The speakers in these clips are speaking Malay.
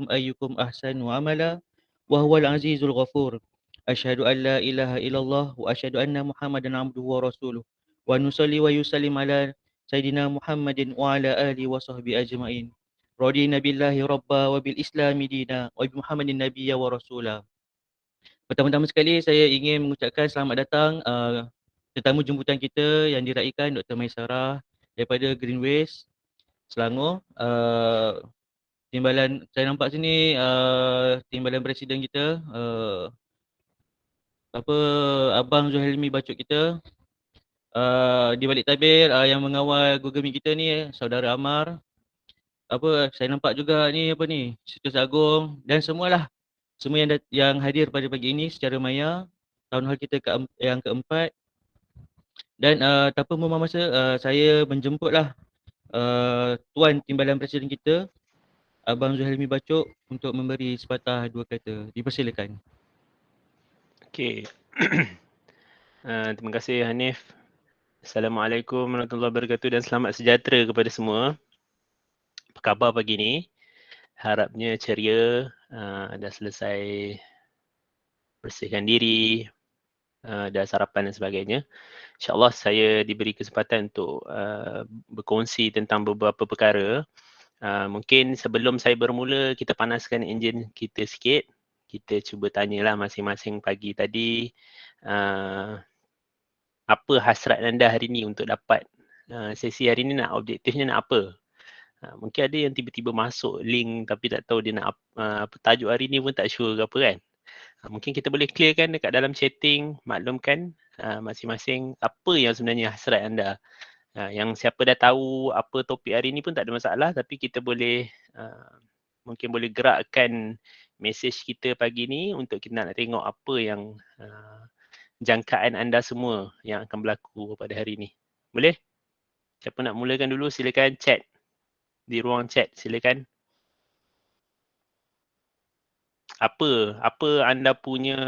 ليبلوكم أيكم أحسن عملا وهو العزيز الغفور. أشهد أن لا إله إلا الله وأشهد أن محمدا عبده ورسوله ونصلي ويسلم على سيدنا محمد وعلى آله وصحبه أجمعين. رضينا بالله ربا وبالإسلام دينا وبمحمد النبي ورسولا. Pertama-tama sekali saya ingin mengucapkan selamat datang tetamu jemputan kita yang diraikan Dr. Maisarah daripada Greenways Selangor. Timbalan saya nampak sini timbalan presiden kita Abang Zuhailmi Bacuk kita. Di balik tabir yang mengawal Google Meet kita ni saudara Amar. Saya nampak juga ni Situs Agong dan semualah semua yang hadir pada pagi ini secara maya tahun hal kita yang keempat. Dan tanpa membuang masa saya menjemputlah Tuan Timbalan Presiden kita Abang Zuhailmi Bacuk untuk memberi sepatah dua kata. Dipersilakan. Okey. Terima kasih Hanif. Assalamualaikum warahmatullahi wabarakatuh dan selamat sejahtera kepada semua. Apa khabar pagi ni? Harapnya ceria, dah selesai bersihkan diri, dah sarapan dan sebagainya. InsyaAllah saya diberi kesempatan untuk berkongsi tentang beberapa perkara. Mungkin sebelum saya bermula, kita panaskan enjin kita sikit. Kita cuba tanyalah masing-masing pagi tadi, apa hasrat anda hari ni untuk dapat sesi hari ni, nak objektifnya nak apa. Mungkin ada yang tiba-tiba masuk link tapi tak tahu dia nak apa tajuk hari ni pun tak sure ke apa kan. Mungkin kita boleh clearkan dekat dalam chatting, maklumkan masing-masing apa yang sebenarnya hasrat anda. Yang siapa dah tahu apa topik hari ni pun tak ada masalah, tapi kita boleh mungkin boleh gerakkan mesej kita pagi ni untuk kita nak tengok apa yang jangkaan anda semua yang akan berlaku pada hari ini. Boleh? Siapa nak mulakan dulu, silakan chat. Di ruang chat, silakan. Apa anda punya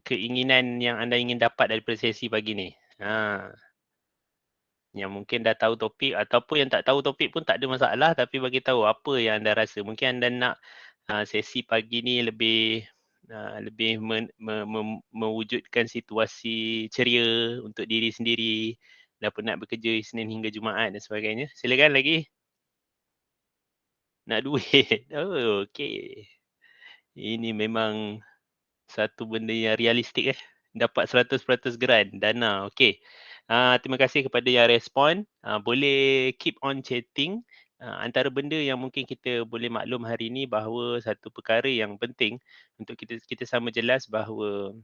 keinginan yang anda ingin dapat daripada sesi pagi ni? Yang mungkin dah tahu topik ataupun yang tak tahu topik pun tak ada masalah, tapi bagi tahu apa yang anda rasa. Mungkin anda nak sesi pagi ni lebih mewujudkan situasi ceria untuk diri sendiri, dah penat bekerja Isnin hingga Jumaat dan sebagainya. Silakan lagi. Nak duit. Oh, okey. Ini memang satu benda yang realistik Dapat 100% grant, dana. Okey. Terima kasih kepada yang respon. Boleh keep on chatting. Antara benda yang mungkin kita boleh maklum hari ini bahawa satu perkara yang penting untuk kita sama jelas bahawa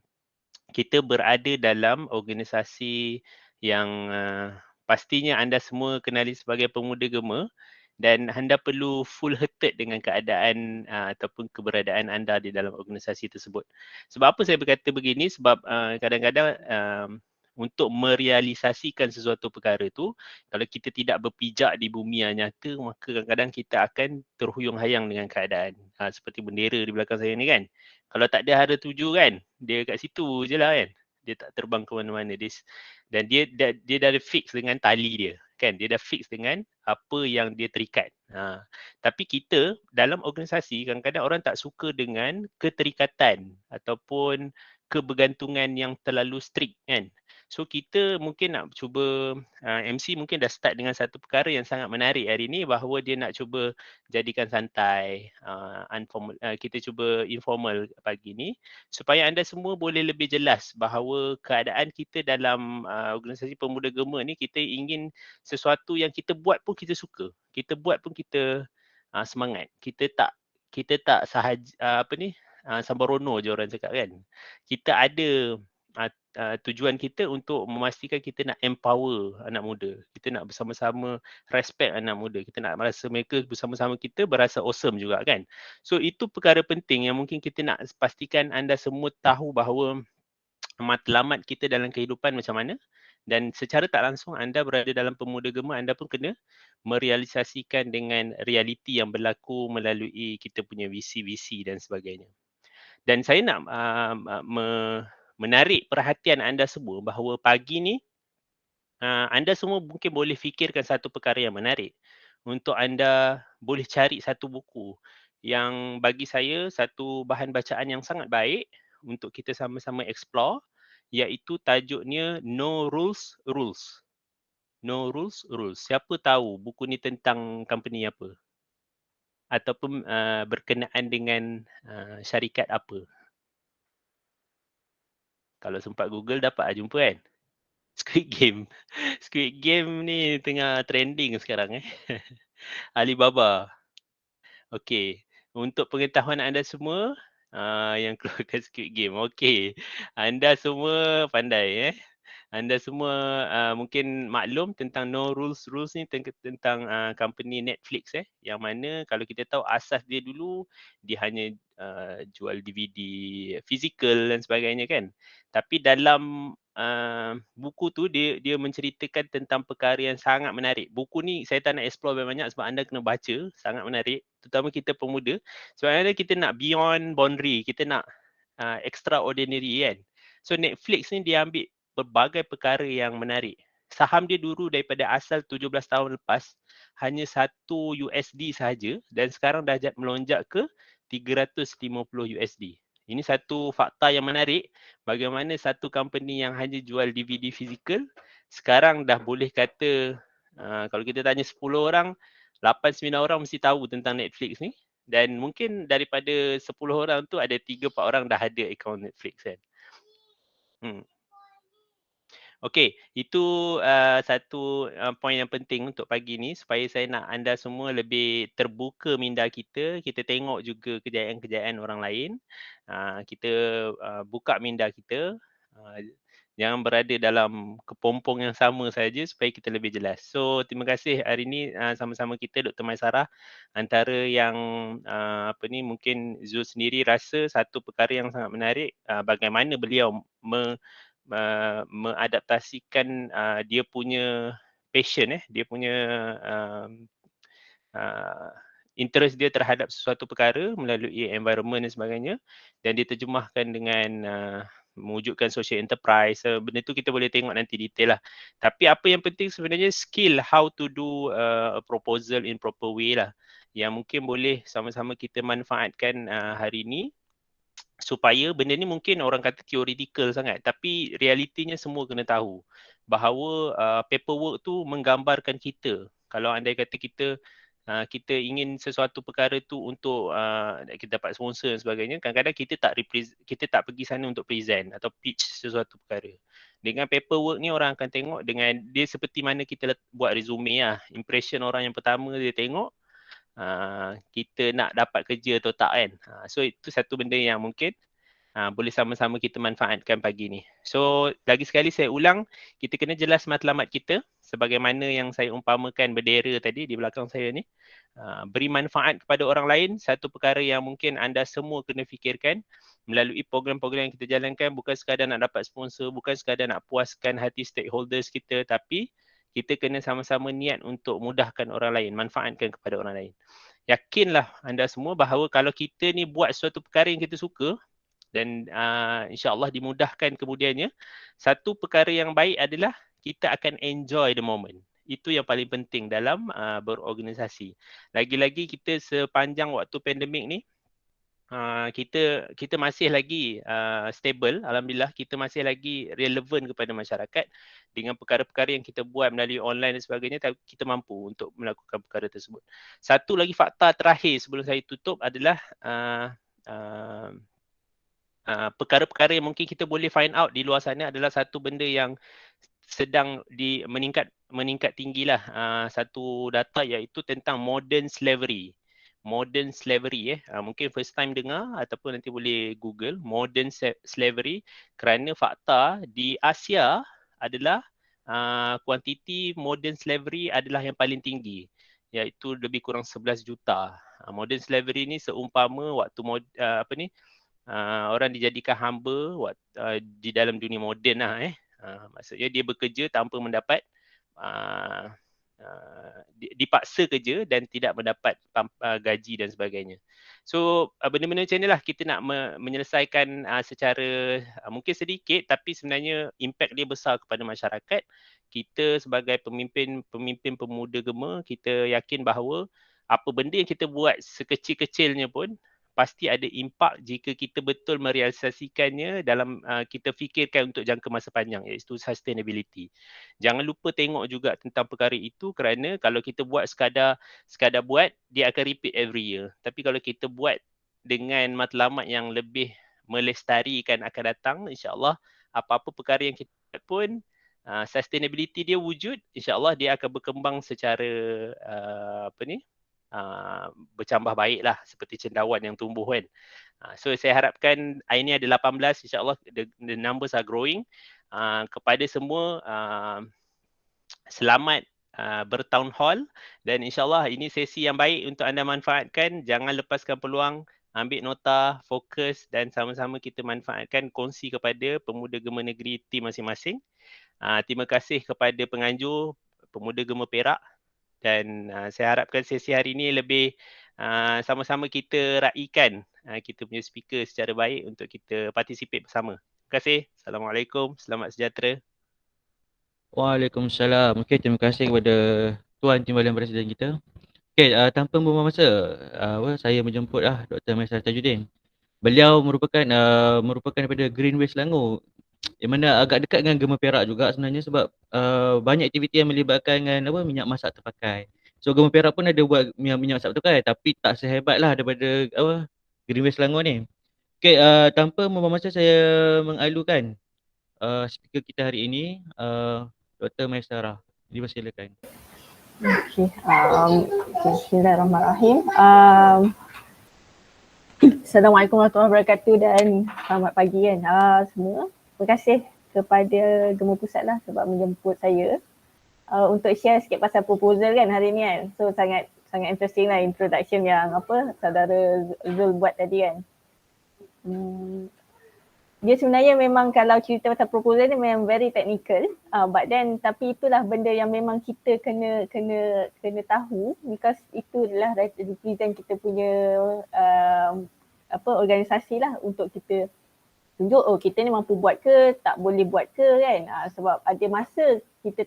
kita berada dalam organisasi yang pastinya anda semua kenali sebagai pemuda gema dan anda perlu full hearted dengan keadaan ataupun keberadaan anda di dalam organisasi tersebut. Sebab apa saya berkata begini? Sebab kadang-kadang untuk merealisasikan sesuatu perkara tu, kalau kita tidak berpijak di bumi yang nyata, maka kadang-kadang kita akan terhuyung-hayang dengan keadaan. Seperti bendera di belakang saya ni kan. Kalau tak ada hara tuju kan, dia kat situ je lah kan. Dia tak terbang ke mana-mana. Dan dia dah fix dengan tali dia. Kan? Dia dah fix dengan apa yang dia terikat. Tapi kita dalam organisasi, kadang-kadang orang tak suka dengan keterikatan ataupun kebergantungan yang terlalu strict kan. So kita mungkin nak cuba, MC mungkin dah start dengan satu perkara yang sangat menarik hari ni, bahawa dia nak cuba jadikan santai, kita cuba informal pagi ni supaya anda semua boleh lebih jelas bahawa keadaan kita dalam organisasi pemuda gema ni, kita ingin sesuatu yang kita buat pun kita suka, kita buat pun kita semangat. Kita tak sahaja sambarono je orang cakap kan. Kita ada tujuan kita untuk memastikan kita nak empower anak muda. Kita nak bersama-sama respect anak muda. Kita nak merasa mereka bersama-sama kita berasa awesome juga kan. So itu perkara penting yang mungkin kita nak pastikan anda semua tahu bahawa matlamat kita dalam kehidupan macam mana, dan secara tak langsung anda berada dalam pemuda gema, anda pun kena merealisasikan dengan realiti yang berlaku melalui kita punya visi-visi dan sebagainya. Dan saya nak menarik perhatian anda semua bahawa pagi ni anda semua mungkin boleh fikirkan satu perkara yang menarik. untuk anda boleh cari satu buku yang bagi saya satu bahan bacaan yang sangat baik untuk kita sama-sama explore, iaitu tajuknya No Rules Rules. No Rules Rules. Siapa tahu buku ni tentang company apa? Ataupun berkenaan dengan syarikat apa? Kalau sempat Google dapat lah jumpa kan? Squid Game. Squid Game ni tengah trending sekarang Alibaba. Okey, untuk pengetahuan anda semua yang keluarkan Squid Game. Okey, anda semua pandai Anda semua mungkin maklum tentang No Rules Rules ni tentang company Netflix yang mana kalau kita tahu asas dia dulu dia hanya jual DVD fizikal dan sebagainya kan. Tapi dalam buku tu dia menceritakan tentang perkara yang sangat menarik. Buku ni saya tak nak explore banyak sebab anda kena baca, sangat menarik. Terutama kita pemuda. Sebab kita nak beyond boundary, kita nak extraordinary kan. So Netflix ni dia ambil pelbagai perkara yang menarik. Saham dia dulu daripada asal 17 tahun lepas hanya 1 USD sahaja dan sekarang dah melonjak ke 350 USD. Ini satu fakta yang menarik bagaimana satu company yang hanya jual DVD fizikal sekarang dah boleh kata kalau kita tanya 10 orang, 8-9 orang mesti tahu tentang Netflix ni dan mungkin daripada 10 orang tu ada 3-4 orang dah ada akaun Netflix kan. Okey, itu satu poin yang penting untuk pagi ni supaya saya nak anda semua lebih terbuka minda kita. Kita tengok juga kejayaan-kejayaan orang lain. Kita buka minda kita. Jangan berada dalam kepompong yang sama saja supaya kita lebih jelas. So, terima kasih hari ini sama-sama kita Dr. Maisarah. Antara yang mungkin Zul sendiri rasa satu perkara yang sangat menarik bagaimana beliau mengadaptasikan dia punya passion dia punya interest dia terhadap sesuatu perkara melalui environment dan sebagainya dan diterjemahkan dengan mewujudkan social enterprise. Benda tu kita boleh tengok nanti detail lah. Tapi apa yang penting sebenarnya skill how to do a proposal in proper way lah yang mungkin boleh sama-sama kita manfaatkan hari ini supaya benda ni mungkin orang kata theoretical sangat tapi realitinya semua kena tahu bahawa paperwork tu menggambarkan kita. Kalau andai kata kita ingin sesuatu perkara tu untuk kita dapat sponsor dan sebagainya, kadang-kadang kita tak pergi sana untuk present atau pitch sesuatu perkara. Dengan paperwork ni orang akan tengok dengan dia seperti mana kita buat resume lah. Impression orang yang pertama dia tengok kita nak dapat kerja atau tak kan. So itu satu benda yang mungkin boleh sama-sama kita manfaatkan pagi ni. So lagi sekali saya ulang, kita kena jelas matlamat kita sebagaimana yang saya umpamakan bendera tadi di belakang saya ni. Beri manfaat kepada orang lain, satu perkara yang mungkin anda semua kena fikirkan melalui program-program yang kita jalankan bukan sekadar nak dapat sponsor, bukan sekadar nak puaskan hati stakeholders kita tapi kita kena sama-sama niat untuk mudahkan orang lain, manfaatkan kepada orang lain. Yakinlah anda semua bahawa kalau kita ni buat suatu perkara yang kita suka dan insya-Allah dimudahkan kemudiannya, satu perkara yang baik adalah kita akan enjoy the moment. Itu yang paling penting dalam berorganisasi. Lagi-lagi kita sepanjang waktu pandemik ni kita masih lagi stable, alhamdulillah kita masih lagi relevan kepada masyarakat dengan perkara-perkara yang kita buat melalui online dan sebagainya, kita mampu untuk melakukan perkara tersebut. Satu lagi fakta terakhir sebelum saya tutup adalah perkara-perkara yang mungkin kita boleh find out di luar sana adalah satu benda yang sedang meningkat tinggilah satu data iaitu tentang modern slavery. Modern slavery mungkin first time dengar ataupun nanti boleh Google modern slavery kerana fakta di Asia adalah kuantiti modern slavery adalah yang paling tinggi iaitu lebih kurang 11 juta. Modern slavery ni seumpama waktu orang dijadikan hamba di dalam dunia moden lah maksudnya dia bekerja tanpa mendapat dipaksa kerja dan tidak mendapat gaji dan sebagainya. So benda-benda macam inilah kita nak menyelesaikan secara mungkin sedikit, tapi sebenarnya impact dia besar kepada masyarakat. Kita sebagai pemimpin pemuda Gema, kita yakin bahawa apa benda yang kita buat sekecil-kecilnya pun pasti ada impak jika kita betul merealisasikannya dalam kita fikirkan untuk jangka masa panjang, iaitu sustainability. Jangan lupa tengok juga tentang perkara itu, kerana kalau kita buat sekadar buat, dia akan repeat every year. Tapi kalau kita buat dengan matlamat yang lebih melestarikan akan datang, insya-Allah apa-apa perkara yang kita buat pun sustainability dia wujud, insya-Allah dia akan berkembang secara bercambah baiklah, seperti cendawan yang tumbuh kan. So saya harapkan hari ini ada 18, insya-Allah the numbers are growing. Kepada semua selamat bertown hall, dan insya-Allah ini sesi yang baik untuk anda manfaatkan. Jangan lepaskan peluang, ambil nota, fokus, dan sama-sama kita manfaatkan, kongsi kepada pemuda Gema Negeri tim masing-masing. Terima kasih kepada penganjur Pemuda Gema Perak, dan saya harapkan sesi hari ini lebih sama-sama kita raikan kita punya speaker secara baik untuk kita participate bersama. Terima kasih. Assalamualaikum. Selamat sejahtera. Waalaikumsalam. Okey, terima kasih kepada Tuan Timbalan Presiden kita. Okey, tanpa membuang masa, saya menjemput Dr. Maisar Tajuddin. Beliau merupakan daripada Greenway Selangor, yang mana agak dekat dengan Gema Perak juga sebenarnya, sebab banyak aktiviti yang melibatkan dengan minyak masak terpakai. So Gema Perak pun ada buat minyak masak terpakai, tapi tak sehebatlah daripada Greenway Selangor ni. Okey, tanpa membuang masa, saya mengalukan speaker kita hari ini, Dr. Maisarah. Dipersilakan. Okey, bismillahirrahmanirrahim. Assalamualaikum warahmatullahi wabarakatuh dan selamat pagi kan semua. Terima kasih kepada Gema Pusat lah sebab menjemput saya untuk share sikit pasal proposal kan hari ni kan. So sangat interesting lah introduction yang saudara Zul buat tadi kan. Dia sebenarnya memang kalau cerita pasal proposal ni memang very technical, but then tapi itulah benda yang memang kita kena tahu, because itu adalah represent kita punya organisasi lah, untuk kita tunjuk kita ni mampu buat ke, tak boleh buat ke kan. Sebab ada masa kita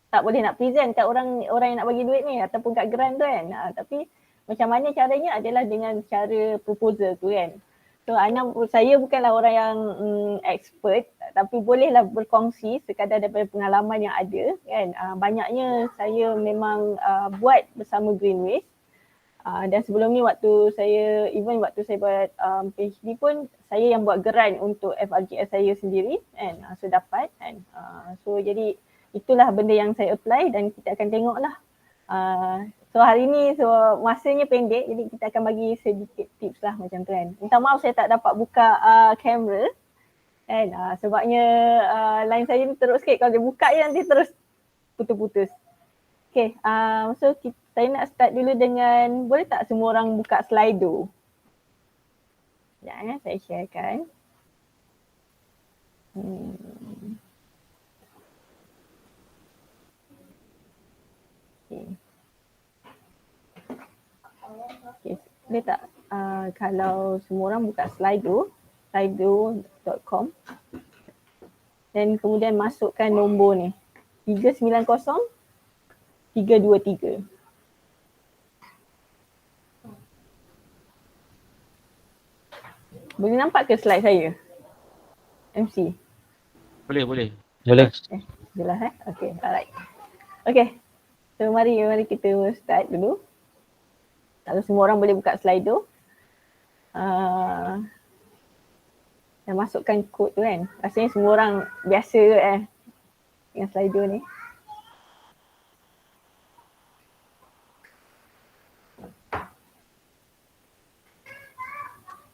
tak boleh nak present kat orang yang nak bagi duit ni ataupun kat grant tu kan. Tapi macam mana caranya adalah dengan cara proposal tu kan. So saya bukanlah orang yang expert, tapi bolehlah berkongsi sekadar daripada pengalaman yang ada kan. Banyaknya saya memang buat bersama Greenway. Dan sebelum ni waktu saya buat PhD pun, saya yang buat grant untuk FRGS saya sendiri kan. So dapat kan. So jadi itulah benda yang saya apply dan kita akan tengoklah. So hari ni masanya pendek, jadi kita akan bagi sedikit tips lah macam tu kan. Minta maaf saya tak dapat buka kamera kan, sebabnya line saya ni teruk sikit, kalau dia buka je nanti terus putus-putus. Okay, so saya nak start dulu dengan, boleh tak semua orang buka Slido? Sekejap saya sharekan. Okay. Okay, boleh tak kalau semua orang buka slido.com dan kemudian masukkan nombor ni 390323. Boleh nampak ke slide saya? MC? Boleh. Jelas. Jelas Okay, alright. Okay, so mari kita start dulu. Kalau semua orang boleh buka Slido. Dan masukkan kod tu kan. Rasanya semua orang biasa dengan Slido ni.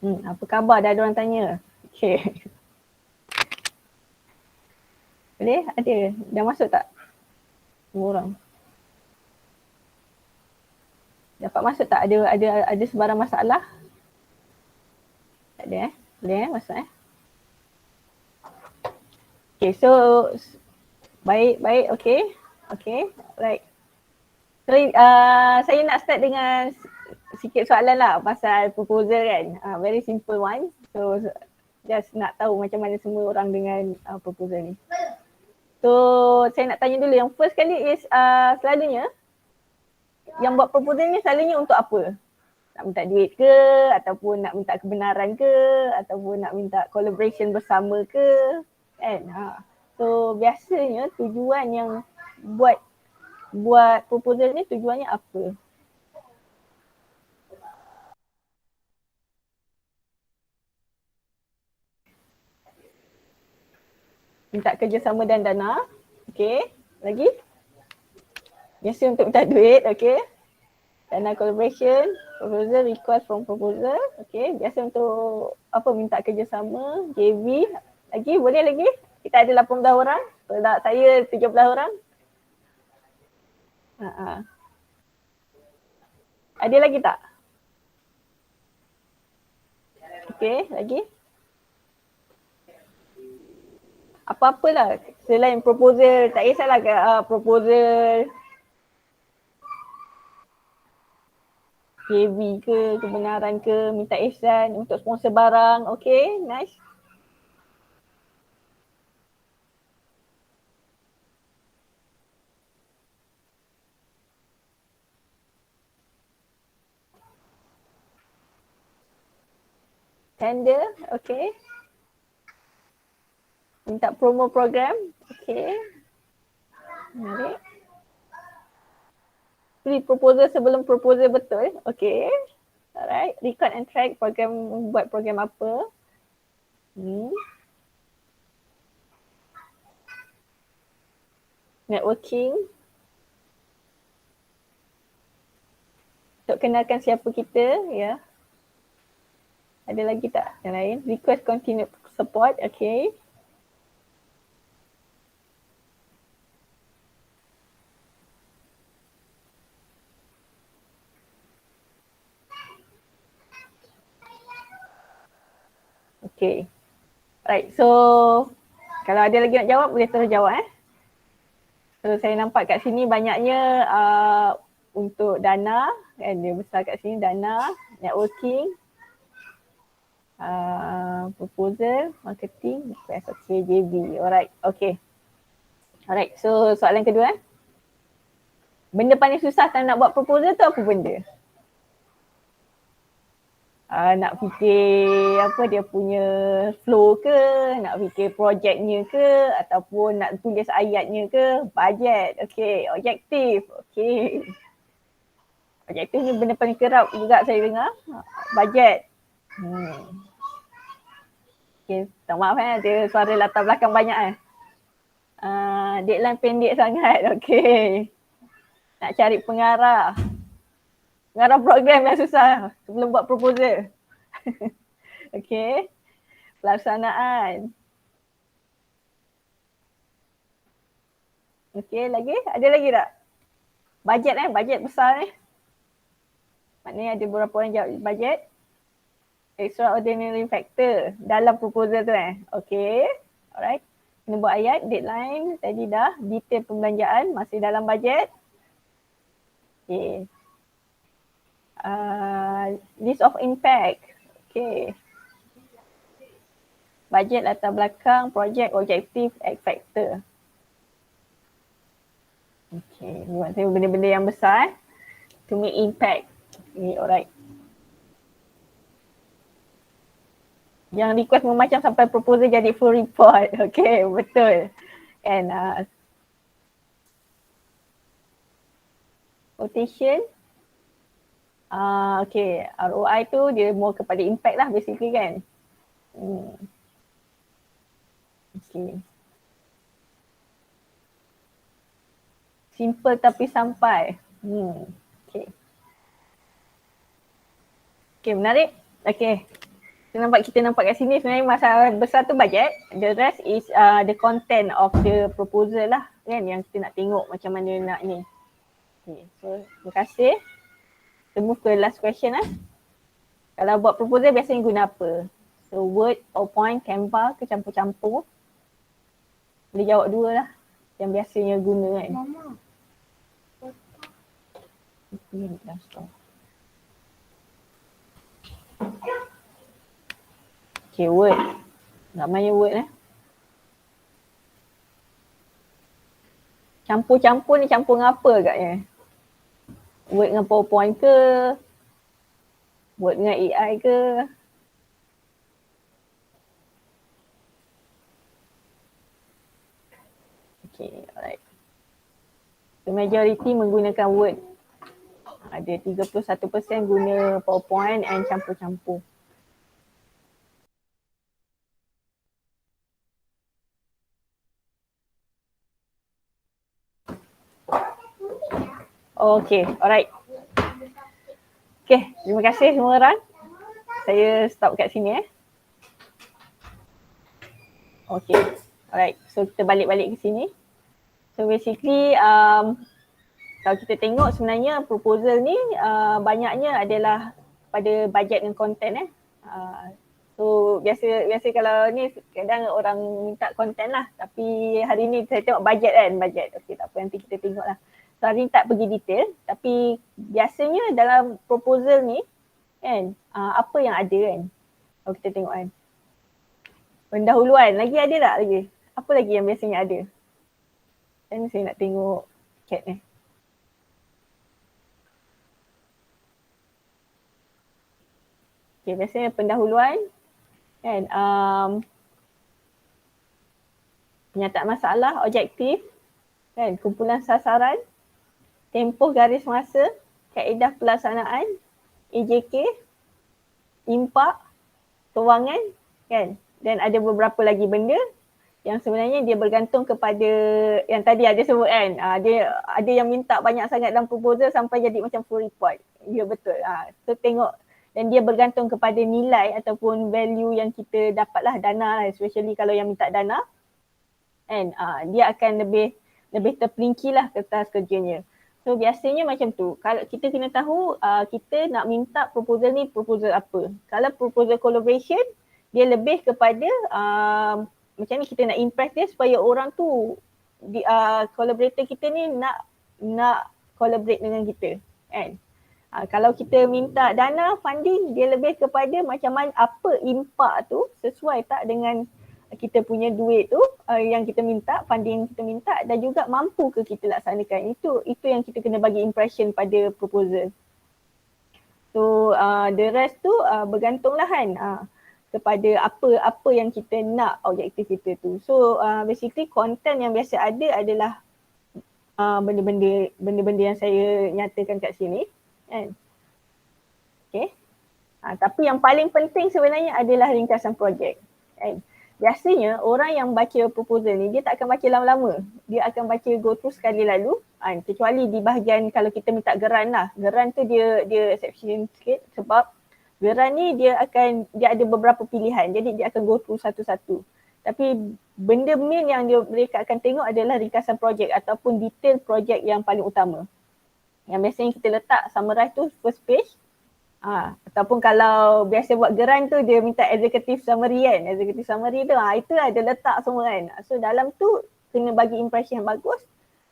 Apa khabar? Dah ada orang tanya. Okay. Boleh? Ada? Dah masuk tak? Semua orang. Dapat masuk tak? Ada sebarang masalah? Tak ada Boleh masuk Okay, so baik okay. Okay, right. So saya nak start dengan sikit soalan lah pasal proposal kan. Very simple one. So just nak tahu macam mana semua orang dengan proposal ni. So saya nak tanya dulu, yang first kali is selalunya yang buat proposal ni selalunya untuk apa? Nak minta duit ke, ataupun nak minta kebenaran ke, ataupun nak minta collaboration bersama ke, kan? So biasanya tujuan yang buat proposal ni tujuannya apa? Minta kerjasama dan dana. Okay. Lagi? Biasa untuk minta duit. Okay. Dana collaboration. Proposal, request from proposal. Okay. Biasa untuk apa? Minta kerjasama. JV. Lagi? Boleh lagi? Kita ada 18 orang. Kalau saya 17 orang. Ada lagi tak? Okay. Lagi? Apa-apalah selain proposal, tak kisahlah proposal JV ke, kebenaran ke, minta ihsan untuk sponsor barang. Okay, nice. Tender, okay. Minta promo program, okay. Menarik. Pre-proposal sebelum proposal betul, okay. Alright, record and track program, buat program apa. Networking. Untuk kenalkan siapa kita, ya. Ada lagi tak yang lain? Request continued support, okay. Okay. Right, so kalau ada lagi nak jawab, boleh terus jawab So saya nampak kat sini banyaknya untuk dana, kan dia besar kat sini, dana, networking, proposal, marketing, okay, JV. Alright, okay. Alright, so soalan kedua benda paling susah kalau nak buat proposal tu apa benda? Nak fikir apa dia punya flow ke, nak fikir projeknya ke, ataupun nak tulis ayatnya ke, budget, okay, objektif, okay. Objektif ni benda paling kerap juga saya dengar, budget. Okay, tak maaf ada suara latar belakang banyak deadline pendek sangat, okay. Nak cari pengarah program yang susah sebelum buat proposal. Okay. Pelaksanaan. Okay, lagi? Ada lagi tak? Bajet bajet besar Maknanya ada beberapa orang jawab bajet. Extraordinary factor dalam proposal tu Okay. Alright. Kena buat ayat, deadline, tadi dah. Detail pembelanjaan masih dalam bajet. Okay. List of impact. Okay. Bajet, latar belakang, projek, objektif, X factor. Okay. Buat saya benda-benda yang besar to make impact. Okay, alright. Yang request memacam sampai proposal jadi full report. Okay, betul. And quotation. Okay, ROI tu dia more kepada impact lah basically kan. Okay. Simple tapi sampai. Okay. Okay, menarik. Okay. Kita nampak kat sini sebenarnya masalah besar tu budget. The rest is the content of the proposal lah kan, yang kita nak tengok macam mana nak ni. Okay, so terima kasih. Kita move ke last question Kalau buat proposal biasanya guna apa? So Word, PowerPoint, Canva ke campur-campur? Boleh jawab dua lah. yang biasanya guna kan. Okay, Word. Ramai Word Campur-campur ni campur dengan apa agaknya? Word dengan PowerPoint ke? Word dengan AI ke? Okay, alright. The majority menggunakan Word. Ada 31% guna PowerPoint and campur-campur. Okay, alright. Okay, terima kasih semua orang. Saya stop kat sini Okay, alright. So kita balik-balik ke sini. So basically kalau kita tengok sebenarnya proposal ni banyaknya adalah pada bajet dan konten So biasa kalau ni kadang orang minta konten lah, tapi hari ni saya tengok bajet kan, bajet. Okey, tak apa, nanti kita tengok lah. So hari ni tak pergi detail, tapi biasanya dalam proposal ni kan apa yang ada kan, kalau kita tengok kan. Pendahuluan, lagi ada tak lagi? Apa lagi yang biasanya ada? Kan saya nak tengok chat ni. Okay, biasanya pendahuluan kan, penyataan masalah, objektif kan, kumpulan sasaran, tempoh garis masa, kaedah pelaksanaan, EJK, impak, kewangan kan, dan ada beberapa lagi benda yang sebenarnya dia bergantung kepada yang tadi ada sebut kan, dia ada yang minta banyak sangat dalam proposal sampai jadi macam full report. Ya betul. So tengok, dan dia bergantung kepada nilai ataupun value yang kita dapatlah, dana lah, especially kalau yang minta dana kan, dia akan lebih terperinci lah kertas kerjanya. So biasanya macam tu. Kalau kita kena tahu kita nak minta proposal ni proposal apa. Kalau proposal collaboration, dia lebih kepada macam ni kita nak impress dia supaya orang tu collaborator kita ni nak collaborate dengan kita kan. Kalau kita minta dana funding, dia lebih kepada macam mana, apa impak tu sesuai tak dengan kita punya duit tu yang kita minta, funding yang kita minta, dan juga mampu ke kita laksanakan. Itu yang kita kena bagi impression pada proposal. So the rest tu bergantunglah kan kepada apa yang kita nak objektif kita tu. So basically content yang biasa ada adalah benda-benda yang saya nyatakan kat sini kan. Okay. Tapi yang paling penting sebenarnya adalah ringkasan projek kan. Biasanya orang yang baca proposal ni dia tak akan baca lama-lama. Dia akan baca go through sekali lalu kecuali di bahagian kalau kita minta geran lah. Geran tu dia exception sikit sebab geran ni dia ada beberapa pilihan, jadi dia akan go through satu-satu. Tapi benda main yang mereka akan tengok adalah ringkasan projek ataupun detail projek yang paling utama. Yang biasanya kita letak summarize tu first page. Ataupun kalau biasa buat geran tu dia minta executive summary kan. Executive summary tu itu ada letak semua kan. So dalam tu kena bagi impression yang bagus.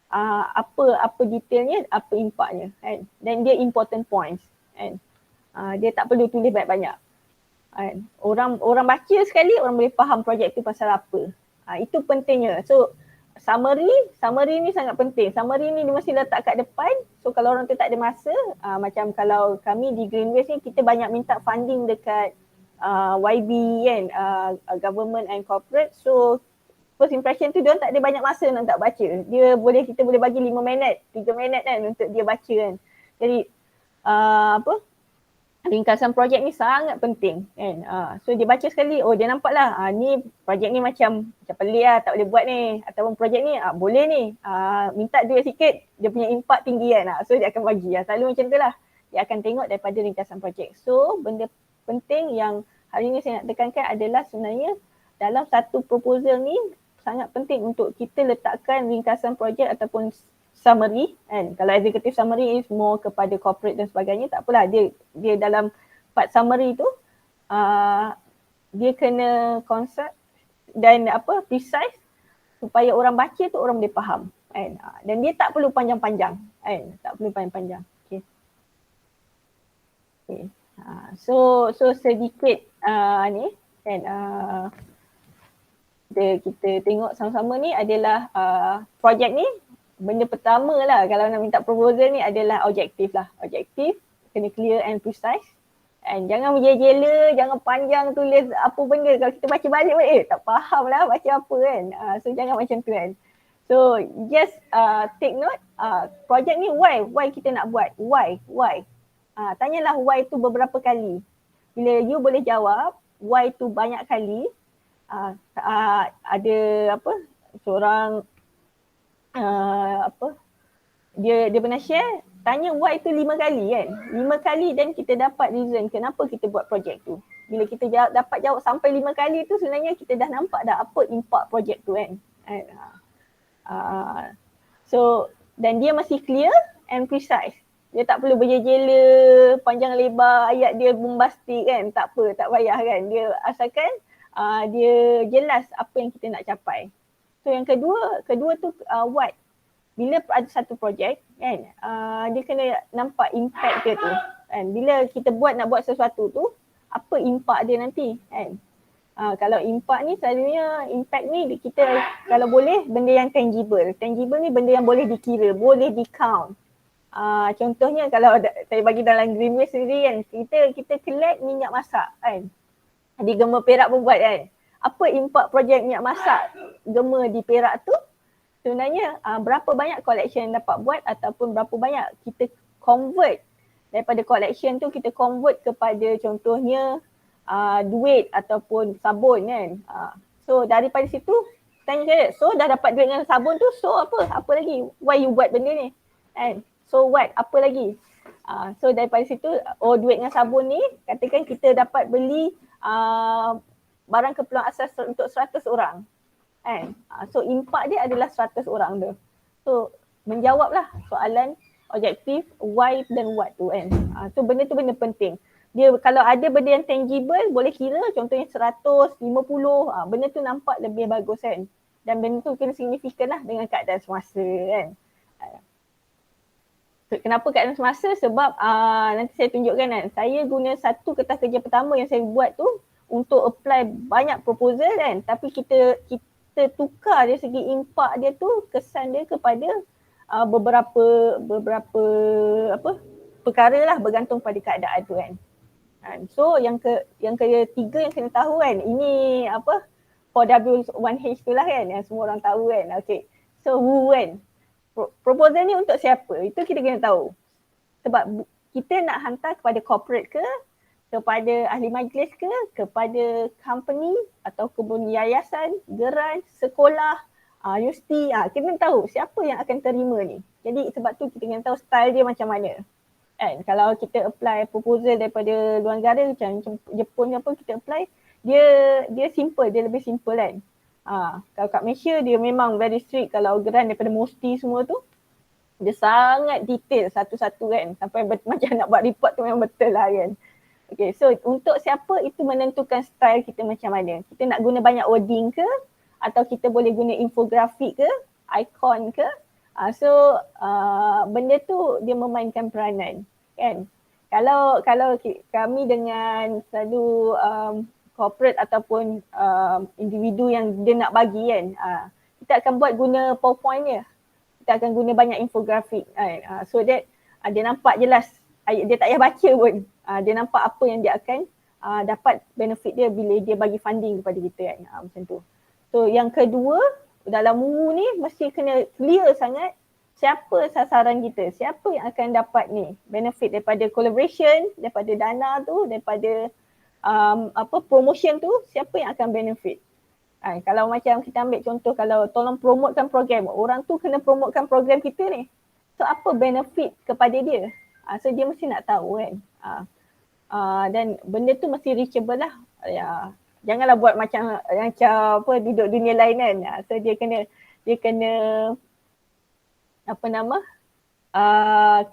Apa detailnya, apa impaknya kan. Dan dia important points kan. Dia tak perlu tulis banyak-banyak. Orang baca sekali orang boleh faham projek tu pasal apa. Itu pentingnya. So summary ni sangat penting. Summary ni dia mesti letak kat depan. So kalau orang tu tak ada masa, macam kalau kami di Greenways ni kita banyak minta funding dekat YB kan, government and corporate. So first impression tu dia tak ada banyak masa nak baca. Kita boleh bagi 5 minit, 3 minit kan untuk dia baca kan. Jadi ringkasan projek ni sangat penting kan. So dia baca sekali, dia nampak lah ni projek ni macam pelik lah, tak boleh buat ni. Ataupun projek ni boleh ni, minta duit sikit, dia punya impak tinggi kan. So dia akan bagi lah, selalu macam tu lah. Dia akan tengok daripada ringkasan projek. So benda penting yang hari ni saya nak tekankan adalah sebenarnya dalam satu proposal ni sangat penting untuk kita letakkan ringkasan projek ataupun summary kan. Kalau executive summary is more kepada corporate dan sebagainya, tak apalah, dia dalam part summary tu dia kena konsep dan precise supaya orang baca tu orang boleh faham kan. Dan dia tak perlu panjang-panjang kan, tak perlu panjang-panjang. Okay. Okay. So sedikit ni kan, kita tengok sama-sama ni adalah projek ni. Benda pertama lah kalau nak minta proposal ni adalah objektif lah. Objektif kena clear and precise. And jangan berjela-jela, jangan panjang tulis apa benda. Kalau kita baca balik pun tak faham lah baca apa kan. So jangan macam tu kan. So just take note, projek ni why kita nak buat. Why. Tanyalah why tu beberapa kali. Bila you boleh jawab why tu banyak kali, ada seorang dia pernah share, tanya why tu 5 kali kan. 5 kali dan kita dapat reason kenapa kita buat projek tu. Bila kita dapat jawab sampai 5 kali tu, sebenarnya kita dah nampak dah apa impact projek tu kan. So dan dia masih clear and precise. Dia tak perlu berjela-jela, panjang lebar, ayat dia bombastik kan. Tak apa, tak payah kan. Dia asalkan dia jelas apa yang kita nak capai. So yang kedua tu what? Bila ada satu projek kan, dia kena nampak impact dia tu kan. Bila kita nak buat sesuatu tu, apa impact dia nanti kan. Kalau impact ni selalunya impact ni kita kalau boleh benda yang tangible. Tangible ni benda yang boleh dikira, boleh di count. Contohnya kalau saya bagi dalam Greenway sendiri kan, kita collect minyak masak kan. Di Gema Perak pun buat kan. Apa impact projek minyak masak Gema di Perak tu? Sebenarnya berapa banyak collection yang dapat buat ataupun berapa banyak kita convert daripada collection tu, kita convert kepada contohnya duit ataupun sabun kan. So daripada situ tanya saya, so dah dapat duit dengan sabun tu, so apa lagi? Why you buat benda ni? Kan? So what? Apa lagi? So daripada situ, duit dengan sabun ni katakan kita dapat beli barang keperluan asas untuk 100 orang. Kan? So impact dia adalah 100 orang tu. So menjawablah soalan objektif why dan what tu kan. So benda tu benda penting. Dia kalau ada benda yang tangible boleh kira, contohnya 100, 50, benda tu nampak lebih bagus kan. Dan benda tu kena signifikan lah dengan keadaan semasa kan. Kenapa keadaan semasa? Sebab nanti saya tunjukkan kan, saya guna satu kertas kerja pertama yang saya buat tu untuk apply banyak proposal kan, tapi kita tukar dari segi impact dia tu, kesan dia kepada beberapa perkara lah, bergantung pada keadaan tu kan. So yang ketiga yang kena tahu kan, ini 4W1H tu lah kan, yang semua orang tahu kan. Okay, so who kan, proposal ni untuk siapa? Itu kita kena tahu. Sebab kita nak hantar kepada corporate ke, kepada ahli majlis ke, kepada company ataupun yayasan, geran, sekolah, universiti. Kita tahu siapa yang akan terima ni. Jadi sebab tu kita kena tahu style dia macam mana. Kan? Kalau kita apply proposal daripada luar negara macam Jepun apa, kita apply, dia simple, dia lebih simple kan. Kalau kat Malaysia dia memang very strict. Kalau geran daripada MOSTI semua tu, dia sangat detail satu-satu kan. Sampai macam nak buat report tu memang betul lah kan. Okay, so untuk siapa itu menentukan style kita macam mana. Kita nak guna banyak wording ke, atau kita boleh guna infografik ke, icon ke. So benda tu dia memainkan peranan kan. Kalau kami dengan selalu corporate ataupun individu yang dia nak bagi kan, kita akan buat guna PowerPoint dia. Kita akan guna banyak infografik kan. So that dia nampak jelas, dia tak payah baca pun. Dia nampak apa yang dia akan dapat benefit dia bila dia bagi funding kepada kita kan. Macam tu. So yang kedua, dalam MUU ni mesti kena clear sangat siapa sasaran kita, siapa yang akan dapat ni benefit daripada collaboration, daripada dana tu, daripada promotion tu, siapa yang akan benefit. Kalau macam kita ambil contoh, kalau tolong promotekan program, orang tu kena promotekan program kita ni. So apa benefit kepada dia? So dia mesti nak tahu kan. Dan benda tu mesti reachable lah. Janganlah buat macam duduk dunia lain kan. So dia kena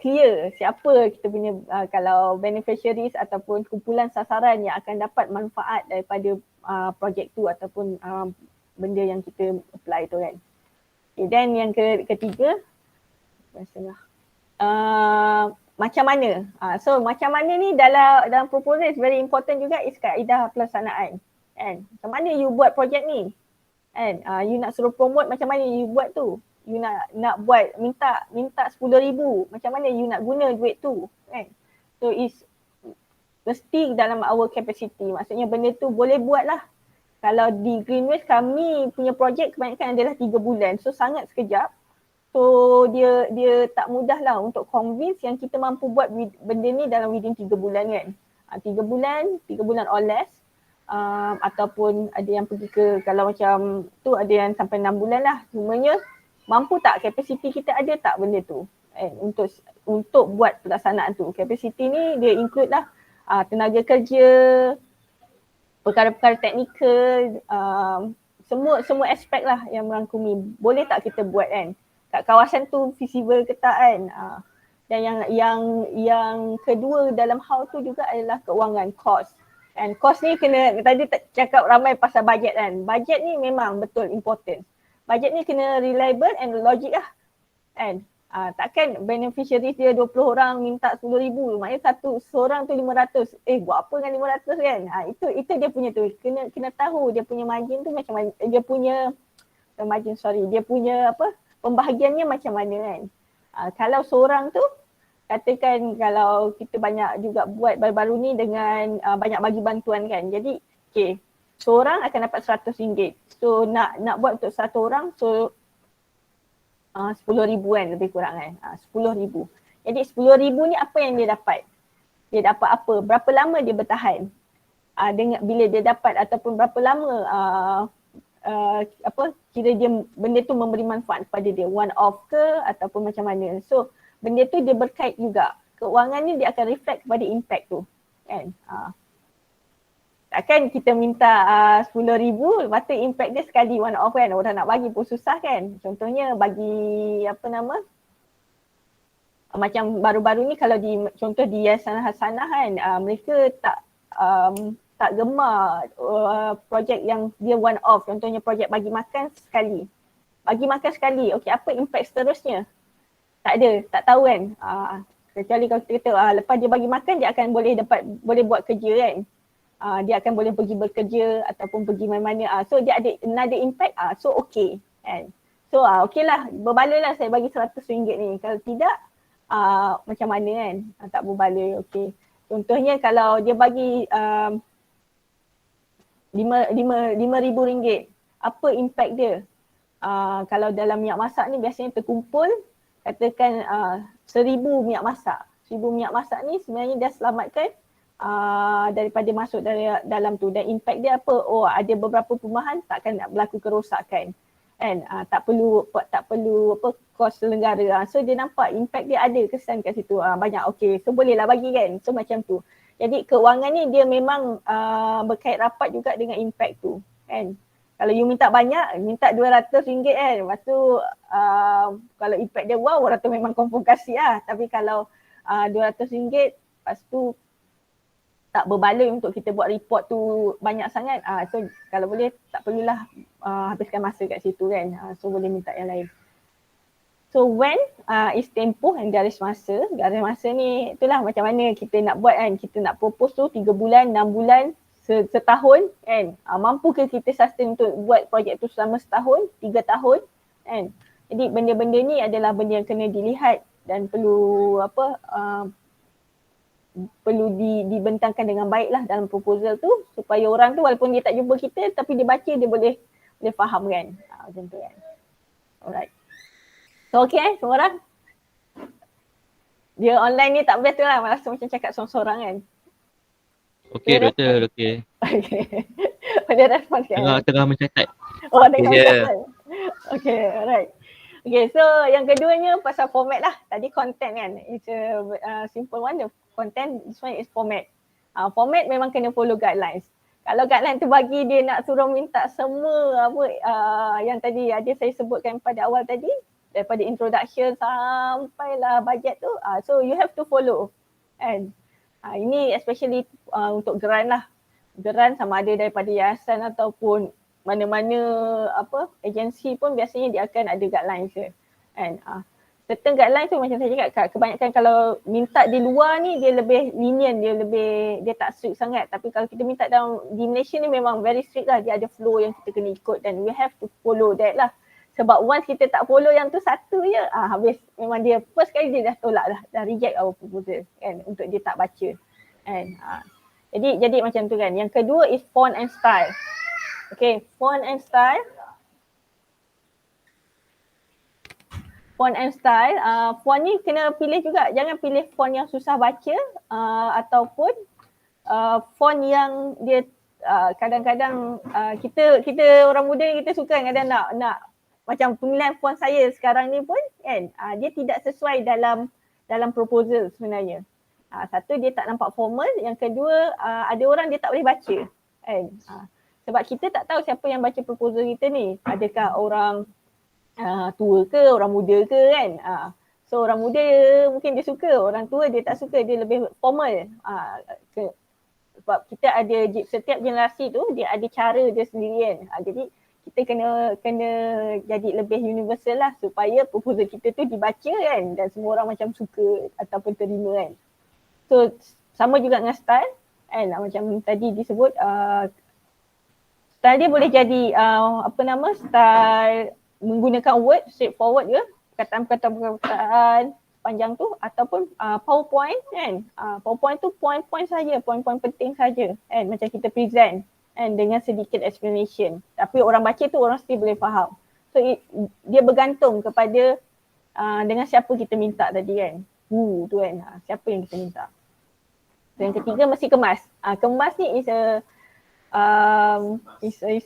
clear siapa kita punya kalau beneficiaries ataupun kumpulan sasaran yang akan dapat manfaat daripada projek tu ataupun benda yang kita apply tu kan. Okay, then yang ketiga, macam mana? So macam mana ni dalam proposal is very important juga is kaedah pelaksanaan. Kan? Macam mana you buat projek ni? Kan? You nak suruh promote macam mana you buat tu? You nak buat minta 10,000, macam mana you nak guna duit tu? Kan? So is mesti dalam our capacity. Maksudnya benda tu boleh buat lah. Kalau di Greenways kami punya projek kebanyakan adalah 3 bulan. So sangat sekejap. So dia tak mudah lah untuk convince yang kita mampu buat benda ni dalam within 3 bulan kan. 3 bulan or less. Ataupun ada yang pergi ke, kalau macam tu ada yang sampai 6 bulan lah. Cumanya mampu tak, kapasiti kita ada tak benda tu untuk buat pelaksanaan tu. Kapasiti ni dia include lah tenaga kerja, perkara-perkara teknikal, semua aspek lah yang merangkumi. Boleh tak kita buat kan? Kat kawasan tu feasible ke tak kan? Dan yang kedua dalam hal tu juga adalah keuangan, cost. And cost ni kena, tadi cakap ramai pasal bajet kan. Bajet ni memang betul important. Bajet ni kena reliable and logic lah. Kan? Takkan beneficiaries dia 20 orang minta 10,000. Maknanya seorang tu 500. Buat apa dengan 500 kan? Itu dia punya tu. Kena tahu dia punya margin tu macam mana. Dia punya pembahagiannya macam mana kan. Kalau seorang tu, katakan kalau kita banyak juga buat baru-baru ni dengan banyak bagi bantuan kan. Jadi seorang akan dapat RM100. So nak buat untuk 1 orang, so 10,000 kan lebih kurang kan. 10,000. Jadi 10,000 ni apa yang dia dapat? Dia dapat apa? Berapa lama dia bertahan? Bila dia dapat ataupun berapa lama kira dia benda tu memberi manfaat kepada dia, one off ke ataupun macam mana. So benda tu dia berkait juga. Keuangan ni dia akan reflect kepada impact tu. Kan? Takkan kita minta 10,000, lepas tu impact dia sekali one off kan. Orang nak bagi pun susah kan. Contohnya bagi macam baru-baru ni kalau contoh di Yayasan Hasanah kan, mereka tak gemar projek yang dia one off. Contohnya projek bagi makan sekali. Bagi makan sekali, okey, apa impact seterusnya? Tak ada, tak tahu kan. Kecuali kalau kita kata lepas dia bagi makan dia akan boleh buat kerja kan. Dia akan boleh pergi bekerja ataupun pergi mana-mana. So dia ada another impact, so okay kan. So okay lah, berbaloi lah saya bagi RM100 ni. Kalau tidak, macam mana kan, tak berbaloi, okay. Contohnya kalau dia bagi RM5,000, apa impact dia? Kalau dalam minyak masak ni biasanya terkumpul, katakan 1,000 minyak masak. 1,000 minyak masak ni sebenarnya dia selamatkan daripada masuk dalam tu. Dan impact dia apa? Ada beberapa perumahan takkan nak berlaku kerosakan kan. Tak perlu kos selenggara. So dia nampak impact dia ada kesan kat situ. Banyak, okay, so bolehlah bagi kan. So macam tu. Jadi keuangan ni dia memang berkait rapat juga dengan impact tu kan. Kalau you minta banyak, minta RM200 kan. Lepas tu kalau impact dia wow, orang tu memang confirm kasih lah. Tapi kalau RM200, lepas tu tak berbaloi untuk kita buat report tu banyak sangat. So kalau boleh tak perlulah habiskan masa kat situ kan. So boleh minta yang lain. So when is tempoh and garis masa. Garis masa ni itulah macam mana kita nak buat kan. Kita nak propose tu 3 bulan, 6 bulan, setahun kan. Mampu ke kita sustain untuk buat projek tu selama setahun, 3 tahun kan. Jadi benda-benda ni adalah benda yang kena dilihat dan perlu dibentangkan dengan baiklah dalam proposal tu supaya orang tu walaupun dia tak jumpa kita tapi dia baca dia boleh faham kan. Macam tu kan. Alright. So okay semua orang? Dia online ni tak best tu lah, rasa macam cakap sorang-sorang kan. Okey doktor, okey. Okay. Ada respon sekarang? Tengah mencatat. Tengah mencatat. Okay, alright. Okay, so yang keduanya pasal format lah. Tadi content kan. It's a simple one. The content, this one is format. Format memang kena follow guidelines. Kalau guideline tu bagi dia nak suruh minta semua yang tadi ada saya sebutkan pada awal tadi, daripada introduction sampailah bajet tu, so you have to follow. And ini especially untuk grant lah. Grant sama ada daripada yayasan ataupun mana-mana agensi pun biasanya dia akan ada guidelines dia. Kan? Certain guidelines tu macam saya cakap, kebanyakan kalau minta di luar ni dia lebih lenient, dia tak strict sangat. Tapi kalau kita minta di Malaysia ni memang very strict lah, dia ada flow yang kita kena ikut dan we have to follow that lah. Sebab once kita tak follow yang tu satu je, habis memang dia first kali dia dah tolak dah reject our proposal kan, untuk dia tak baca. Kan? Jadi macam tu kan. Yang kedua is font and style. Okay, font and style. Font and style, font ni kena pilih juga. Jangan pilih font yang susah baca ataupun font yang dia kadang-kadang kita orang muda kita suka kadang nak macam pemilihan font saya sekarang ni pun kan, dia tidak sesuai dalam proposal sebenarnya. Satu, dia tak nampak formal. Yang kedua, ada orang dia tak boleh baca kan. Sebab kita tak tahu siapa yang baca proposal kita ni. Adakah orang tua ke, orang muda ke kan. So orang muda mungkin dia suka, orang tua dia tak suka, dia lebih formal. Sebab kita ada, setiap generasi tu dia ada cara dia sendiri kan. Jadi kita kena jadi lebih universal lah supaya proposal kita tu dibaca kan dan semua orang macam suka ataupun terima kan. So sama juga dengan style kan, macam tadi disebut style dia boleh jadi style menggunakan word straightforward je, perkataan panjang tu, ataupun PowerPoint kan. PowerPoint tu point-point saja, point-point penting saja kan, macam kita present kan dengan sedikit explanation. Tapi orang baca tu orang mesti boleh faham. So dia bergantung kepada dengan siapa kita minta tadi kan. Tu kan, siapa yang kita minta. Yang ketiga mesti kemas. Kemas ni is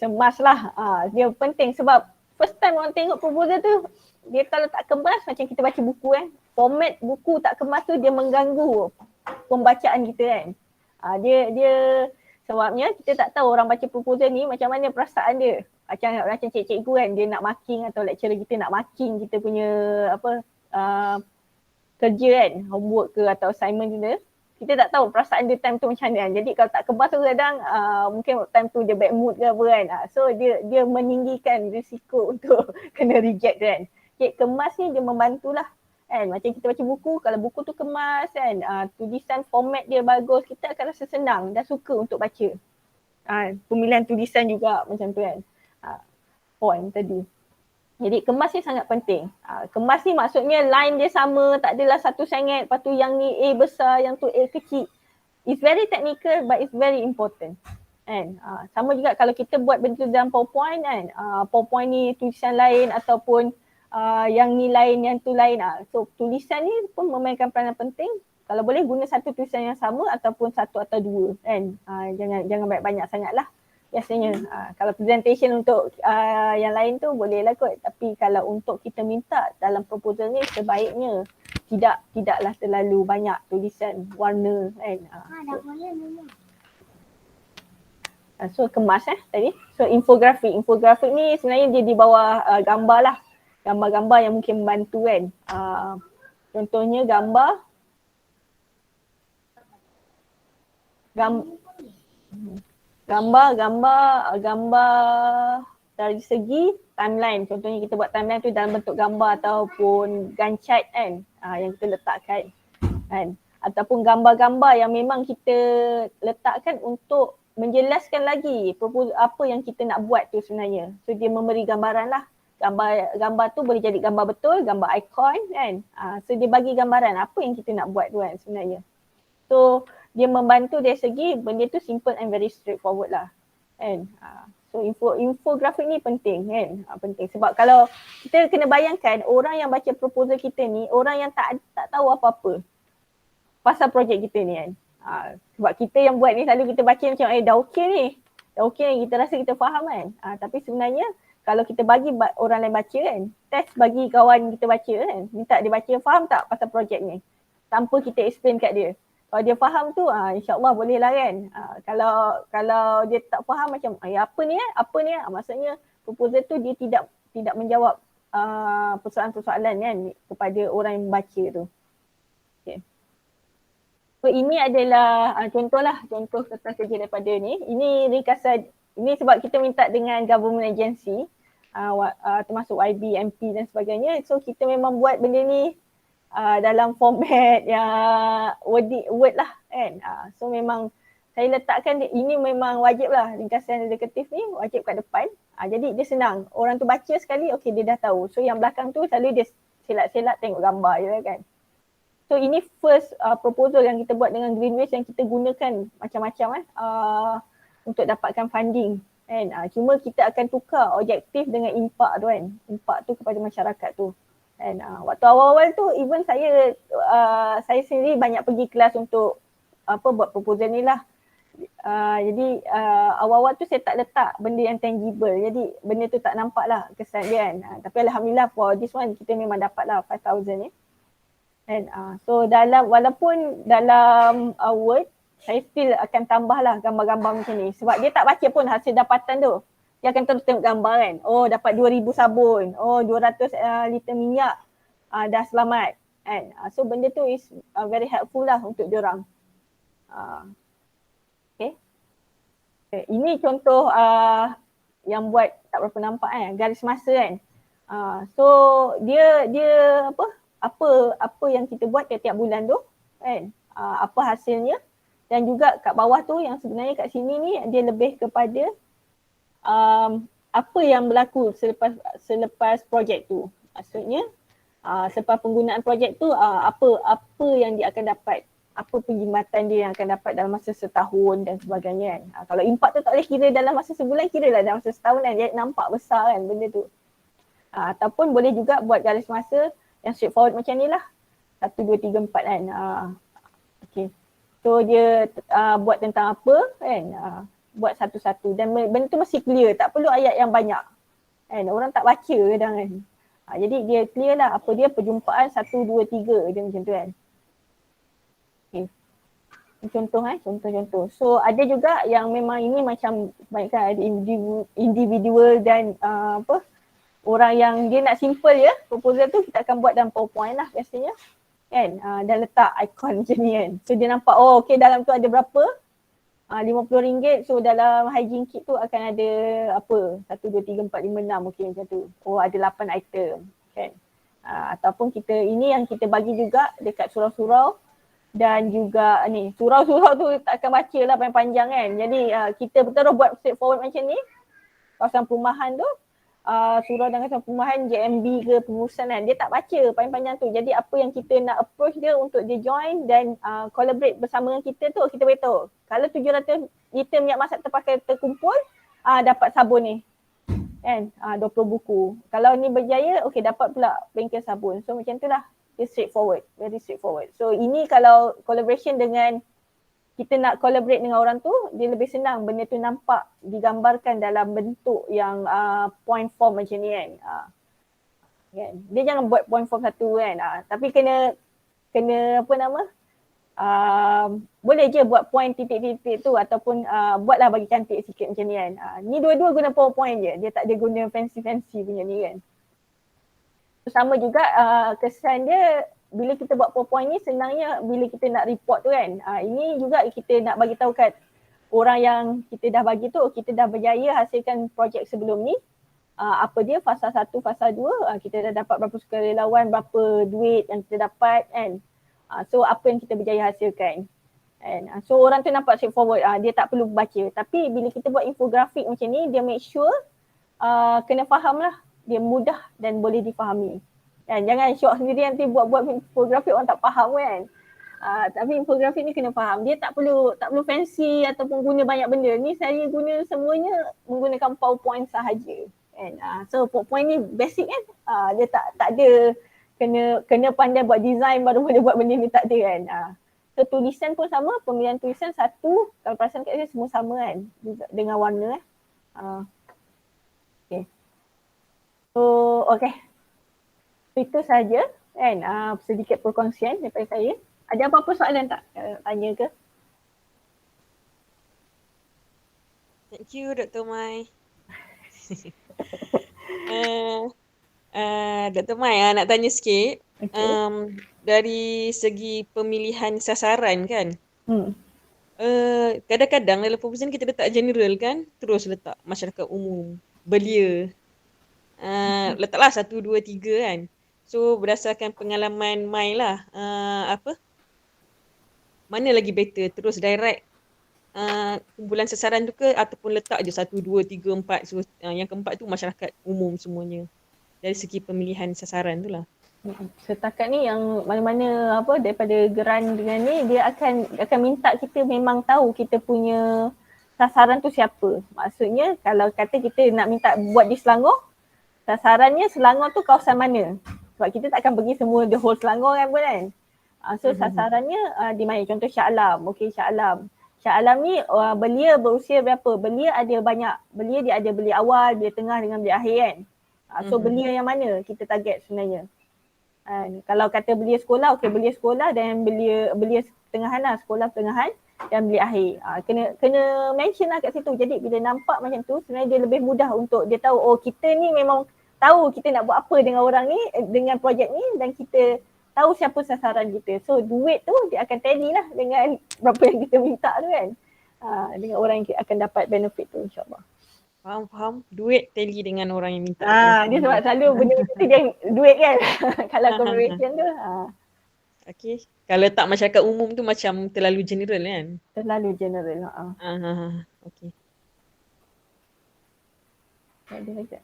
a must lah. Dia penting sebab first time orang tengok proposal tu, dia kalau tak kemas macam kita baca buku kan. Format buku tak kemas tu dia mengganggu pembacaan kita kan. Dia sebabnya kita tak tahu orang baca proposal ni macam mana perasaan dia. Macam cikgu kan, dia nak marking atau lecturer kita nak marking kita punya kerja kan, homework ke atau assignment kita. Kita tak tahu perasaan dia time tu macam mana kan. Jadi kalau tak kemas tu kadang mungkin time tu dia bad mood ke apa kan. So dia meninggikan risiko untuk kena reject kan. Okay, kemas ni dia membantulah kan. Macam kita baca buku, kalau buku tu kemas kan, tulisan format dia bagus, kita akan rasa senang dan suka untuk baca. Pemilihan tulisan juga macam tu kan. Point tadi. Jadi kemas ni sangat penting. Kemas ni maksudnya line dia sama, tak adalah satu sangat, lepas tu yang ni A besar, yang tu A kecil. It's very technical but it's very important. Kan? Sama juga kalau kita buat benda dalam PowerPoint kan, PowerPoint ni tulisan lain ataupun yang ni lain, yang tu lain. So tulisan ni pun memainkan peranan penting. Kalau boleh guna satu tulisan yang sama ataupun satu atau dua kan. Jangan banyak-banyak sangat lah. Biasanya kalau presentation untuk yang lain tu boleh lah kot. Tapi kalau untuk kita minta dalam proposal ni sebaiknya tidaklah terlalu banyak tulisan warna kan. So kemas tadi. So infografik ni sebenarnya dia di bawah gambar lah. Gambar-gambar yang mungkin membantu kan. Contohnya gambar dari segi timeline. Contohnya kita buat timeline tu dalam bentuk gambar ataupun Gantt chart kan, yang kita letakkan kan. Ataupun gambar-gambar yang memang kita letakkan untuk menjelaskan lagi proposal apa yang kita nak buat tu sebenarnya. So dia memberi gambaran lah. Gambar tu boleh jadi gambar betul, gambar ikon kan. So dia bagi gambaran apa yang kita nak buat tu kan sebenarnya. So dia membantu dari segi benda tu simple and very straightforward lah kan. So infografik ni penting kan. Penting sebab kalau kita kena bayangkan orang yang baca proposal kita ni orang yang tak tahu apa-apa pasal projek kita ni kan. Sebab kita yang buat ni selalu kita baca macam dah okey ni. Dah okey ni, kita rasa kita faham kan. Tapi sebenarnya kalau kita bagi orang lain baca kan, test bagi kawan kita baca kan, minta dia baca faham tak pasal projek ni. Tanpa kita explain kat dia. Kalau dia faham tu insyaAllah boleh lah kan. Kalau dia tak faham macam apa ni maksudnya proposal tu dia tidak menjawab persoalan-persoalan kan kepada orang yang membaca tu. Okay. So ini adalah contoh kertas kerja daripada ni. Ini ringkasan Ini sebab kita minta dengan government agency, termasuk YB, MP dan sebagainya. So kita memang buat benda ni dalam format yang word lah kan. So memang saya letakkan ini memang wajib lah, ringkasan edukatif ni wajib kat depan. Jadi dia senang. Orang tu baca sekali, okay dia dah tahu. So yang belakang tu selalu dia selak-selak tengok gambar je kan. So ini first proposal yang kita buat dengan Greenways yang kita gunakan macam-macam untuk dapatkan funding kan. Cuma kita akan tukar objektif dengan impak tu kan. Impak tu kepada masyarakat tu. And waktu awal-awal tu even saya sendiri banyak pergi kelas untuk buat proposal ni lah. Jadi awal-awal tu saya tak letak benda yang tangible. Jadi benda tu tak nampak lah kesan dia kan. Tapi alhamdulillah for this one kita memang dapat lah 5,000 ni. And so walaupun dalam Word saya still akan tambah lah gambar-gambar macam ni. Sebab dia tak baca pun hasil dapatan tu. Dia akan terus tengok gambar kan. Oh dapat 2,000 sabun. Oh 200 liter minyak dah selamat. Kan? So benda tu is very helpful lah untuk diorang. Okay. Ini contoh yang buat tak berapa nampak kan. Garis masa kan. So dia apa yang kita buat tiap-tiap bulan tu kan. Apa hasilnya. Dan juga kat bawah tu yang sebenarnya kat sini ni dia lebih kepada apa yang berlaku selepas projek tu. Maksudnya selepas penggunaan projek tu apa yang dia akan dapat, apa penjimatan dia yang akan dapat dalam masa setahun dan sebagainya kan. Kalau impak tu tak boleh kira dalam masa sebulan, kira lah dalam masa setahun kan. Dia nampak besar kan benda tu. Ataupun boleh juga buat garis masa yang straightforward macam ni lah. 1, 2, 3, 4 kan. Okay. So dia buat tentang apa kan. Buat satu-satu dan benda tu mesti clear, tak perlu ayat yang banyak kan, orang tak baca kadang kan. Jadi dia clear lah apa dia perjumpaan 1, 2, 3 dia macam tu kan. Okay. Contoh. So ada juga yang memang ini macam kebanyakan ada individual dan orang yang dia nak simple ya proposal tu kita akan buat dalam PowerPoint lah biasanya kan. Dan letak ikon macam ni kan. So dia nampak okay dalam tu ada berapa, RM50. So dalam hygiene kit tu akan ada apa 1, 2, 3, 4, 5, 6 okay macam tu. Oh ada 8 item kan. Ataupun kita ini yang kita bagi juga dekat surau-surau dan juga ni surau-surau tu tak akan baca lah panjang-panjang kan. Jadi kita betul buat straightforward macam ni. Kawasan perumahan tu surau dan kawasan perumahan JMB ke pengurusan kan, dia tak baca panjang-panjang tu. Jadi apa yang kita nak approach dia untuk dia join dan collaborate bersama dengan kita tu, kita beritahu kalau 700 liter minyak masak terkumpul dapat sabun ni kan, 20 buku. Kalau ni berjaya okay dapat pula bengkel sabun. So macam tu lah, dia straightforward, very straightforward. So ini kalau collaboration dengan kita nak collaborate dengan orang tu, dia lebih senang benda tu nampak digambarkan dalam bentuk yang point form macam ni kan. Kan? Dia jangan buat point form satu kan. Tapi kena apa nama? Boleh je buat point titik-titik tu ataupun buatlah bagi cantik sikit macam ni kan. Ni dua-dua guna PowerPoint je. Dia tak ada guna fancy-fancy punya ni kan. Sama juga kesan dia bila kita buat PowerPoint ni senangnya bila kita nak report tu kan. Ini juga kita nak bagi tahu kat orang yang kita dah bagi tu, kita dah berjaya hasilkan projek sebelum ni. Apa dia fasa 1, fasa 2, kita dah dapat berapa sukarelawan, berapa duit yang kita dapat kan. So apa yang kita berjaya hasilkan. So orang tu nampak straightforward, dia tak perlu baca. Tapi bila kita buat infografik macam ni, dia make sure kena faham lah. Dia mudah dan boleh difahami. Kan? Jangan syok sendiri nanti buat infografik orang tak faham kan. Tapi infografik ni kena faham. Dia tak perlu fancy ataupun guna banyak benda. Ni saya guna semuanya menggunakan PowerPoint sahaja. Kan? So PowerPoint ni basic kan. Dia tak ada kena pandai buat design baru boleh buat benda ni, tak ada kan. So tulisan pun sama, pemilihan tulisan satu. Kalau perasan kat sini semua sama kan dengan warna okay. So okay. Itu saja kan, sedikit perkongsian daripada saya. Ada apa-apa soalan tak tanya ke? Thank you Dr. Mai. Dr. Mai nak tanya sikit. Okay. Dari segi pemilihan sasaran kan. kadang-kadang dalam proposal kita letak general kan, terus letak masyarakat umum, belia. Letaklah 1, 2, 3 kan. So berdasarkan pengalaman Mai lah, mana lagi better, terus direct kumpulan sasaran tu ke ataupun letak je 1, 2, 3, 4. So yang keempat tu masyarakat umum semuanya. Dari segi pemilihan sasaran tu lah. Setakat ni yang mana-mana daripada geran dengan ni dia akan minta kita memang tahu kita punya sasaran tu siapa. Maksudnya kalau kata kita nak minta buat di Selangor, sasarannya Selangor tu kawasan mana? Sebab kita takkan pergi semua the whole Selangor kan pun kan. So sasarannya di mana? Contoh Shah Alam. Okey, Shah Alam. Shah Alam ni belia berusia berapa? Belia ada banyak. Belia dia ada belia awal, belia tengah dengan belia akhir kan. So belia yang mana kita target sebenarnya? Kalau kata belia sekolah, okey belia sekolah dan belia pertengahan lah, sekolah pertengahan dan belia akhir. Kena mention lah kat situ. Jadi bila nampak macam tu sebenarnya dia lebih mudah untuk dia tahu oh kita ni memang tahu kita nak buat apa dengan orang ni, dengan projek ni dan kita tahu siapa sasaran kita. So duit tu dia akan tally lah dengan berapa yang kita minta tu kan. Dengan orang yang akan dapat benefit tu insyaAllah. Faham. Duit tally dengan orang yang minta. Dia sebab selalu benda tu dia duit kan. Kalau collaboration tu. Okay. Kalau tak masyarakat umum tu macam terlalu general kan? Terlalu general. Okay. Ada lagi.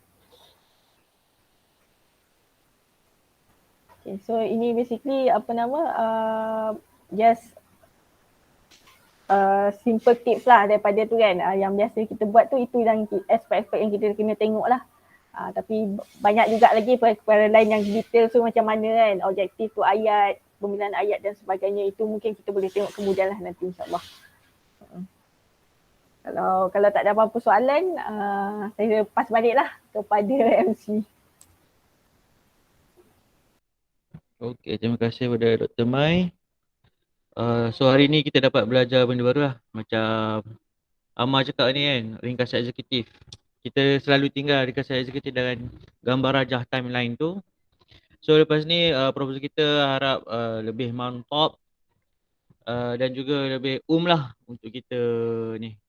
Okay, so ini basically just simple tips lah daripada tu kan. Yang biasa kita buat tu itu yang aspek-aspek yang kita kena tengok lah. Tapi banyak juga lagi perkara lain yang detail tu macam mana kan. Objektif tu ayat, pemilihan ayat dan sebagainya itu mungkin kita boleh tengok kemudian lah nanti insyaAllah. Kalau tak ada apa-apa soalan, saya pass balik lah kepada MC. Okey, terima kasih kepada Dr. Mai. So hari ni kita dapat belajar benda baru lah. Macam Amar cakap ni kan, ringkasan eksekutif. Kita selalu tinggal ringkasan eksekutif dengan gambar rajah timeline tu. So lepas ni proposal kita harap lebih mantap dan juga lebih lah untuk kita ni.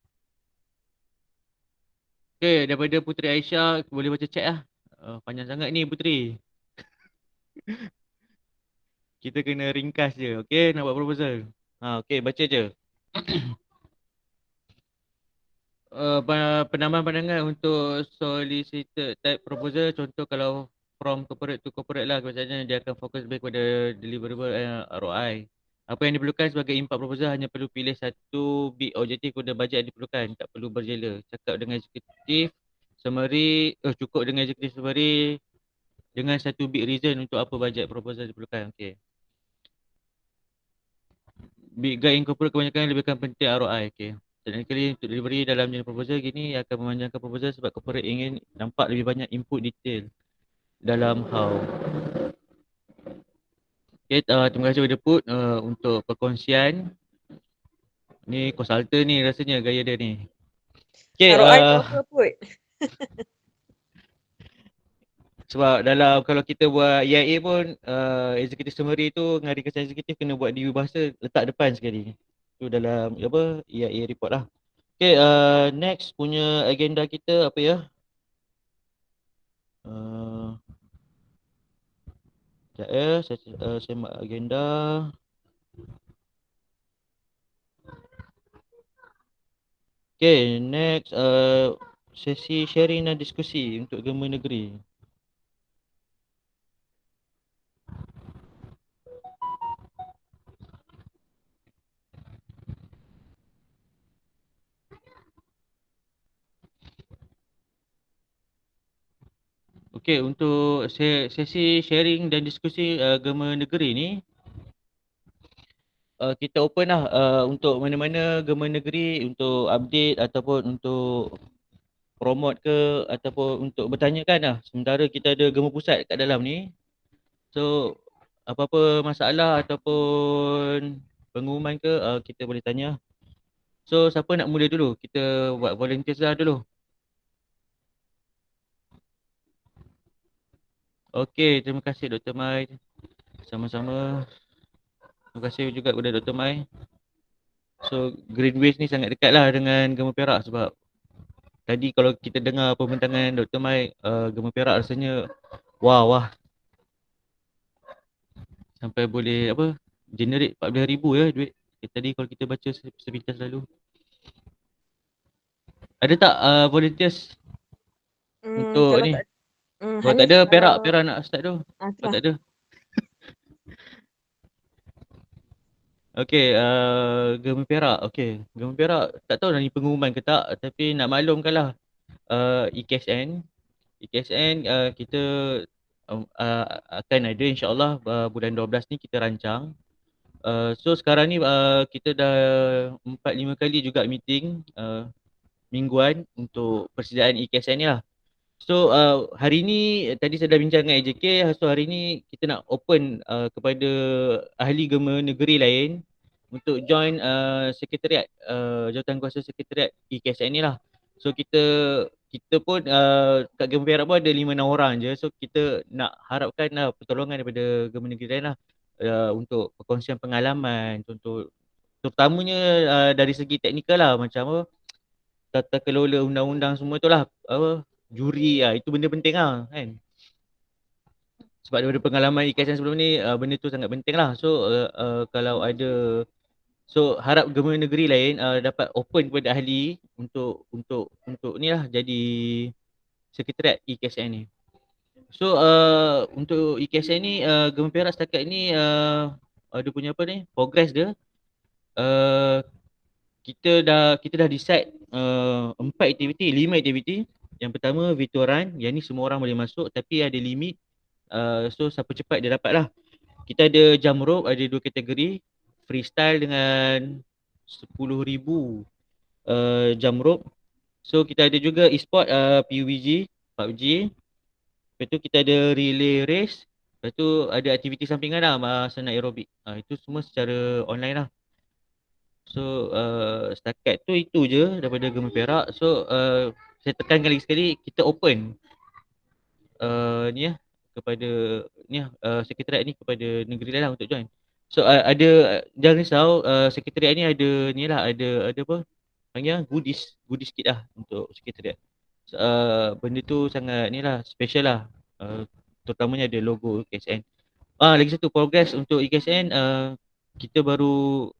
Okay, daripada Puteri Aisyah boleh baca chat lah. Panjang sangat ni Puteri. Kita kena ringkas je, okay, nak buat proposal. Okay, baca je. Penambahan pandangan untuk solicited type proposal, contoh kalau from corporate to corporate lah, biasanya dia akan fokus lebih kepada deliverable ROI. Apa yang diperlukan sebagai impact proposal hanya perlu pilih satu big objektif kepada bajet yang diperlukan, tak perlu berjela. Cakap dengan eksekutif summary, cukup dengan eksekutif summary dengan satu big reason untuk apa bajet proposal diperlukan. Okay. Big guide incorporate kebanyakan lebihkan penting ROI. Okay. Technically untuk delivery dalam jenis proposal gini akan memanjangkan proposal sebab corporate ingin nampak lebih banyak input detail dalam how. Okay, terima kasih kepada Put untuk perkongsian. Ni konsultan ni rasanya gaya dia ni. Okay, ROI tu apa Put? sebab dalam kalau kita buat EIA pun executive summary tu dengan ringkasan eksekutif kena buat di bahasa letak depan sekali. Tu dalam EIA report lah. Okay, next punya agenda kita apa ya? Sekejap ya, saya semak agenda. Okay, next sesi sharing dan diskusi untuk Gema Negeri. Okey, untuk sesi sharing dan diskusi Gema Negeri ni kita open lah untuk mana-mana Gema Negeri untuk update ataupun untuk promote ke ataupun untuk bertanya kan lah. Sementara kita ada Gema Pusat kat dalam ni. So apa-apa masalah ataupun pengumuman ke kita boleh tanya. So siapa nak mula dulu? Kita buat volunteers lah dulu. Okey, terima kasih Dr. Mai. Sama-sama. Terima kasih juga kepada Dr. Mai. So Greenways ni sangat dekat lah dengan Gema Perak sebab tadi kalau kita dengar pembentangan Dr. Mai, Gema Perak rasanya wah sampai boleh generate 14,000 ya duit. Tadi kalau kita baca sepintas lalu. Ada tak volunteers untuk Kalau ni? tak Kalau tak Hanif, ada Perak nak start tu. Kalau itulah. tak ada. Okey, Gema Perak. Okey, Gema Perak tak tahu dah ni pengumuman ke tak, tapi nak maklumkanlah EKSN kita akan ada insya-Allah bulan 12 ni kita rancang. So sekarang ni kita dah 4-5 kali juga meeting mingguan untuk persediaan EKSN ni lah. So hari ni tadi saya dah bincang dengan AJK, so hari ni kita nak open kepada ahli Gema negeri lain untuk join sekretariat jawatankuasa sekretariat EKSN ni lah. So kita pun kat Gema Perak pun ada 5-6 orang je. So kita nak harapkan pertolongan daripada Gema negeri lain lah untuk perkongsian pengalaman, untuk terutamanya dari segi teknikal lah, macam apa tata kelola undang-undang semua tu lah, juri itu benda penting lah kan. Sebab daripada pengalaman IKSN sebelum ni benda tu sangat penting lah. So kalau ada, so harap Gema negeri lain dapat open kepada ahli untuk ni lah jadi sekretariat IKSN ni. So untuk IKSN ni Gema Perak setakat ni dia punya progress dia kita dah decide 4 aktiviti, 5 aktiviti. Yang pertama virtual run, yang ni semua orang boleh masuk tapi ada limit. So siapa cepat dia dapat lah. Kita ada jump rope, ada 2 kategori, freestyle dengan 10,000 jump rope. So kita ada juga e-sport PUBG, PUBG. Lepas tu kita ada relay race. Lepas tu ada aktiviti sampingan lah, senam aerobik. Itu semua secara online lah. So setakat tu itu je daripada Gema Perak. So saya tekankan lagi sekali, kita open kepada sekretariat ni kepada negeri lain lah untuk join. So ada, jangan risau, sekretariat ni ada ni lah, ada apa panggil goodies kit lah untuk sekretariat. So, benda tu sangat ni lah, special lah, terutamanya ada logo KSN. Lagi satu progress untuk IKSN, kita baru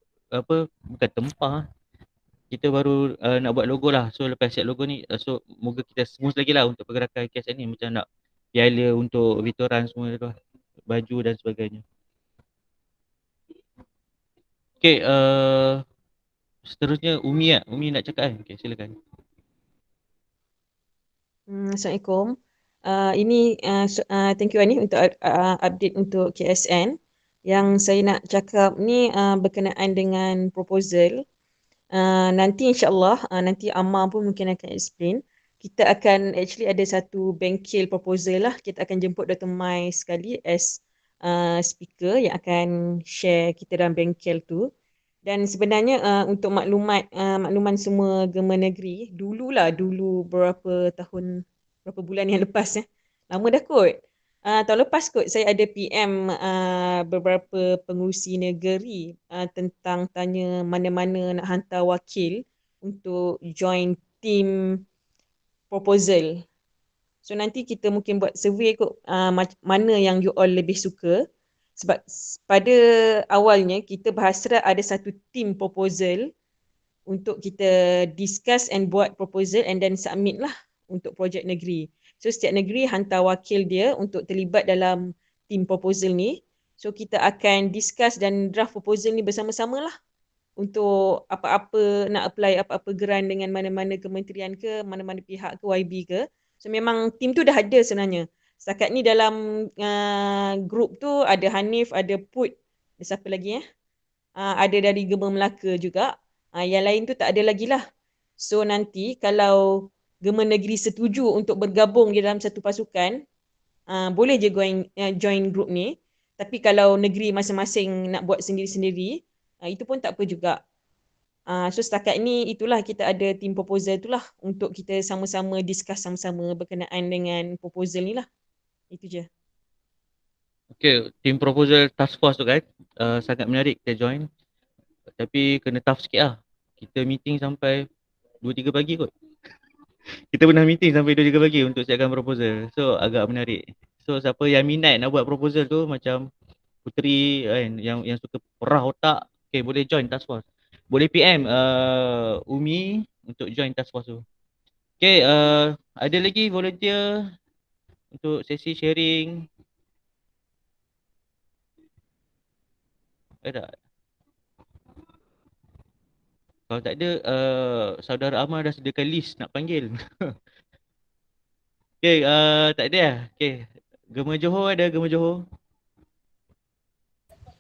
bukan tempah, kita baru nak buat logo lah. So lepas siap logo ni, so moga kita smooth lagi lah untuk pergerakan IKSN ni, macam nak piala untuk Vitoran semua tu lah, baju dan sebagainya. Okay, seterusnya Umi nak cakap kan? Okay, silakan. Assalamualaikum. Ini thank you Hanif untuk update untuk KSN. Yang saya nak cakap ni berkenaan dengan proposal. Nanti insyaAllah, nanti Amar pun mungkin akan explain. Kita akan actually ada satu bengkel proposal lah. Kita akan jemput Dr. Mai sekali as speaker yang akan share kita dalam bengkel tu. Dan sebenarnya untuk makluman semua Gema negeri, dulu berapa bulan yang lepas lama dah kot. Tahun lepas kot saya ada PM beberapa pengurusi negeri tentang tanya mana-mana nak hantar wakil untuk join team proposal. So nanti kita mungkin buat survey kot mana yang you all lebih suka. Sebab pada awalnya kita berhasrat ada satu team proposal untuk kita discuss and buat proposal and then submit lah untuk projek negeri. So setiap negeri hantar wakil dia untuk terlibat dalam team proposal ni. So kita akan discuss dan draft proposal ni bersama-sama lah untuk apa-apa nak apply apa-apa geran dengan mana-mana kementerian ke, mana-mana pihak ke, YB ke. So memang team tu dah ada sebenarnya. Setakat ni dalam group tu ada Hanif, ada Put, ada siapa lagi ada dari Gema Melaka juga. Yang lain tu tak ada lagi lah. So nanti kalau Gema negeri setuju untuk bergabung di dalam satu pasukan, boleh je join group ni. Tapi kalau negeri masing-masing nak buat sendiri-sendiri, itu pun tak apa juga. So setakat ni itulah kita ada team proposal tu lah untuk kita sama-sama discuss sama-sama berkenaan dengan proposal ni lah. Itu je. Okay, team proposal task force tu kan sangat menarik kita join. Tapi kena tough sikit lah. Kita meeting sampai 2-3 pagi kot. Kita pernah meeting sampai 2-3 pagi untuk siapkan proposal. So agak menarik. So siapa yang minat nak buat proposal tu macam Puteri kan, yang suka perah otak, okay, boleh join task force. Boleh PM Umi untuk join task force tu. Okay, ada lagi volunteer untuk sesi sharing? Ada? Kalau tak ada, saudara Amar dah sediakan list nak panggil. Okay, tak ada lah. Okay, Gema Johor ada, Gema Johor?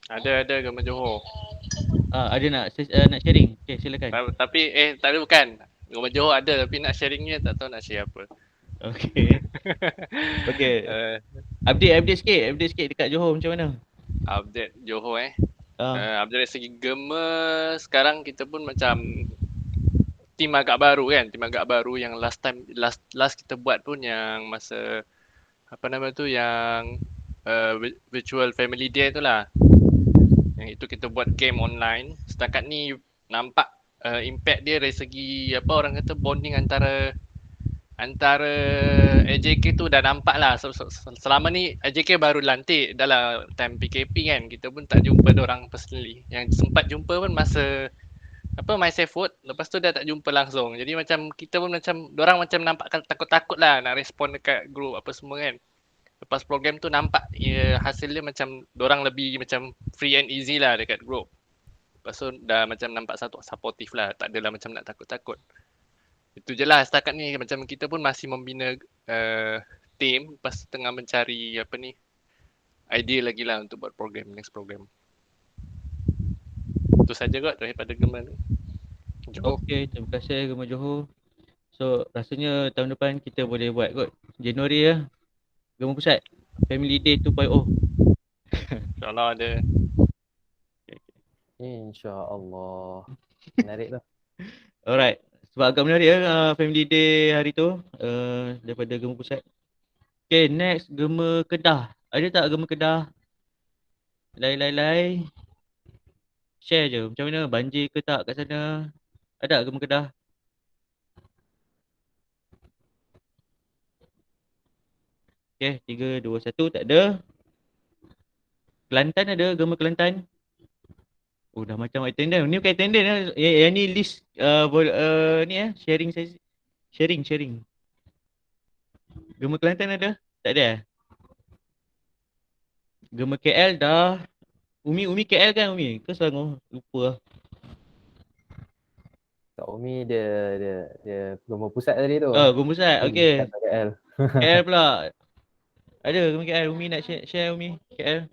Ada Gema Johor. Ada nak sharing? Okay, silakan. Tapi tak ada bukan. Gema Johor ada tapi nak sharingnya tak tahu nak share apa. Okay. Okay. Update sikit dekat Johor macam mana? Update Johor Ah. update dari segi Gema sekarang kita pun macam tim agak baru kan. Tim agak baru yang last kita buat pun yang masa apa nama tu yang virtual family day tu lah. Yang itu kita buat game online. Setakat ni nampak impact dia dari segi apa orang kata bonding antara AJK tu dah nampak lah. Selama ni AJK baru lantik dalam time PKP kan. Kita pun tak jumpa diorang personally. Yang sempat jumpa pun masa apa My Safe Food. Lepas tu dah tak jumpa langsung. Jadi macam kita pun macam diorang macam nampak takut-takut lah nak respon dekat group apa semua kan. Lepas program tu nampak hasil dia macam diorang lebih macam free and easy lah dekat group. Lepas tu dah macam nampak satu supportive lah. Tak adalah macam nak takut-takut. Itu je lah setakat ni macam kita pun masih membina team. Lepas tengah mencari apa ni idea lagi lah untuk buat program, next program. Itu saja kot daripada Gema tu. Okay, terima kasih Gema Johor. So rasanya tahun depan kita boleh buat kot. Januari ya. Gema Pusat. Family Day 2.0. InsyaAllah ada. InsyaAllah. Menarik tu. Alright. Sebab agak menarik ya Family Day hari tu daripada Gema Pusat. Okay, next Gema Kedah. Ada tak Gema Kedah? Lai. Share je. Macam mana? Banjir ke tak kat sana? Ada Gema Kedah? Okay, 3, 2, 1. Tak ada. Kelantan ada? Gema Kelantan? Oh, dah macam attendant. Ni bukan attendant lah. Yang ni list ni sharing sesi. Sharing. Gema Kelantan ada? Tak ada? Gema KL dah. Umi KL kan Umi? Ke Selangor? Lupa lah. Kak Umi dia Gema Pusat tadi tu. Gema Pusat. Okay. Kata KL. KL pula. Ada Gema KL. Umi nak share Umi KL.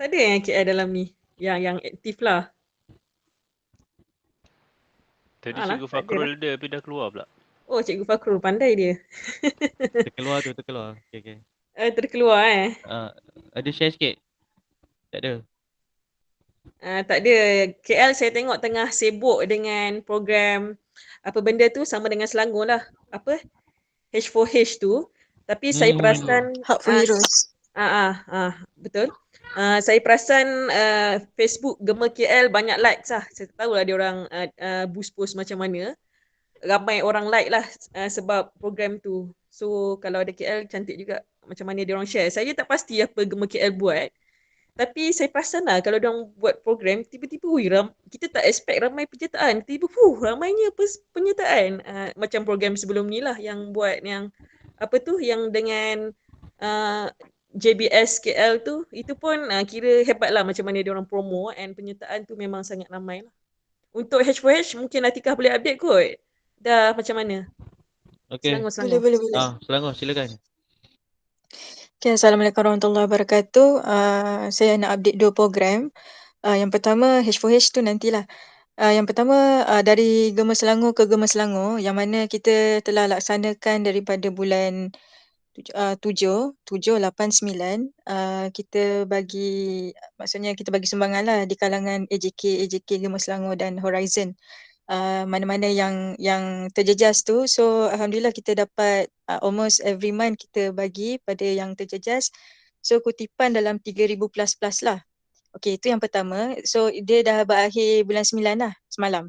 Tak ada yang KL dalam ni. Yang aktif lah. Tadi Alah, Cikgu tak ada Fakrul ada tapi dah keluar pula. Oh, Cikgu Fakrul pandai dia. Terkeluar. Okay. Terkeluar Ada share sikit? Tak ada. Tak ada. KL saya tengok tengah sibuk dengan program apa benda tu sama dengan Selangor lah. Apa? H4H tu. Tapi saya perasan Hak for Heroes. Betul. Saya perasan Facebook Gema KL banyak likes lah. Saya tahu lah dia orang boost post macam mana. Ramai orang like lah sebab program tu. So kalau ada KL cantik juga macam mana dia orang share. Saya tak pasti apa Gema KL buat. Tapi saya perasan lah kalau dia orang buat program tiba-tiba kita tak expect ramai penyertaan. Tiba-tiba ramainya penyertaan. Macam program sebelum ni lah yang buat yang apa tu yang dengan JBS KL tu, itu pun kira hebat lah macam mana dia orang promo and penyertaan tu memang sangat ramai lah. Untuk H4H mungkin Atikah boleh update kot. Dah macam mana? Okay. Selangor. Boleh. Selangor silakan. Okay, Assalamualaikum warahmatullahi wabarakatuh. Saya nak update 2 program. Yang pertama H4H tu nantilah. Yang pertama dari Gema Selangor ke Gema Selangor yang mana kita telah laksanakan daripada bulan 7, 8, 9 kita bagi sumbangan lah di kalangan AJK Gema Selangor dan Horizon. Mana-mana yang terjejas tu. So alhamdulillah kita dapat almost every month kita bagi pada yang terjejas So kutipan dalam 3,000 plus lah. Okey, itu yang pertama. So dia dah berakhir bulan 9 lah semalam.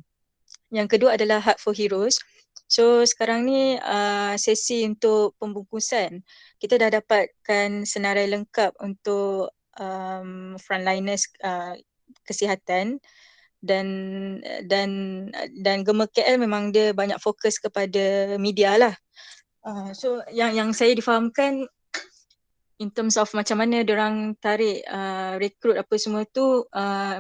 Yang kedua adalah Hub for Heroes. So sekarang ni sesi untuk pembungkusan. Kita dah dapatkan senarai lengkap untuk frontliners kesihatan dan Gemma KL memang dia banyak fokus kepada media lah. So yang saya difahamkan in terms of macam mana diorang tarik rekrut apa semua tu,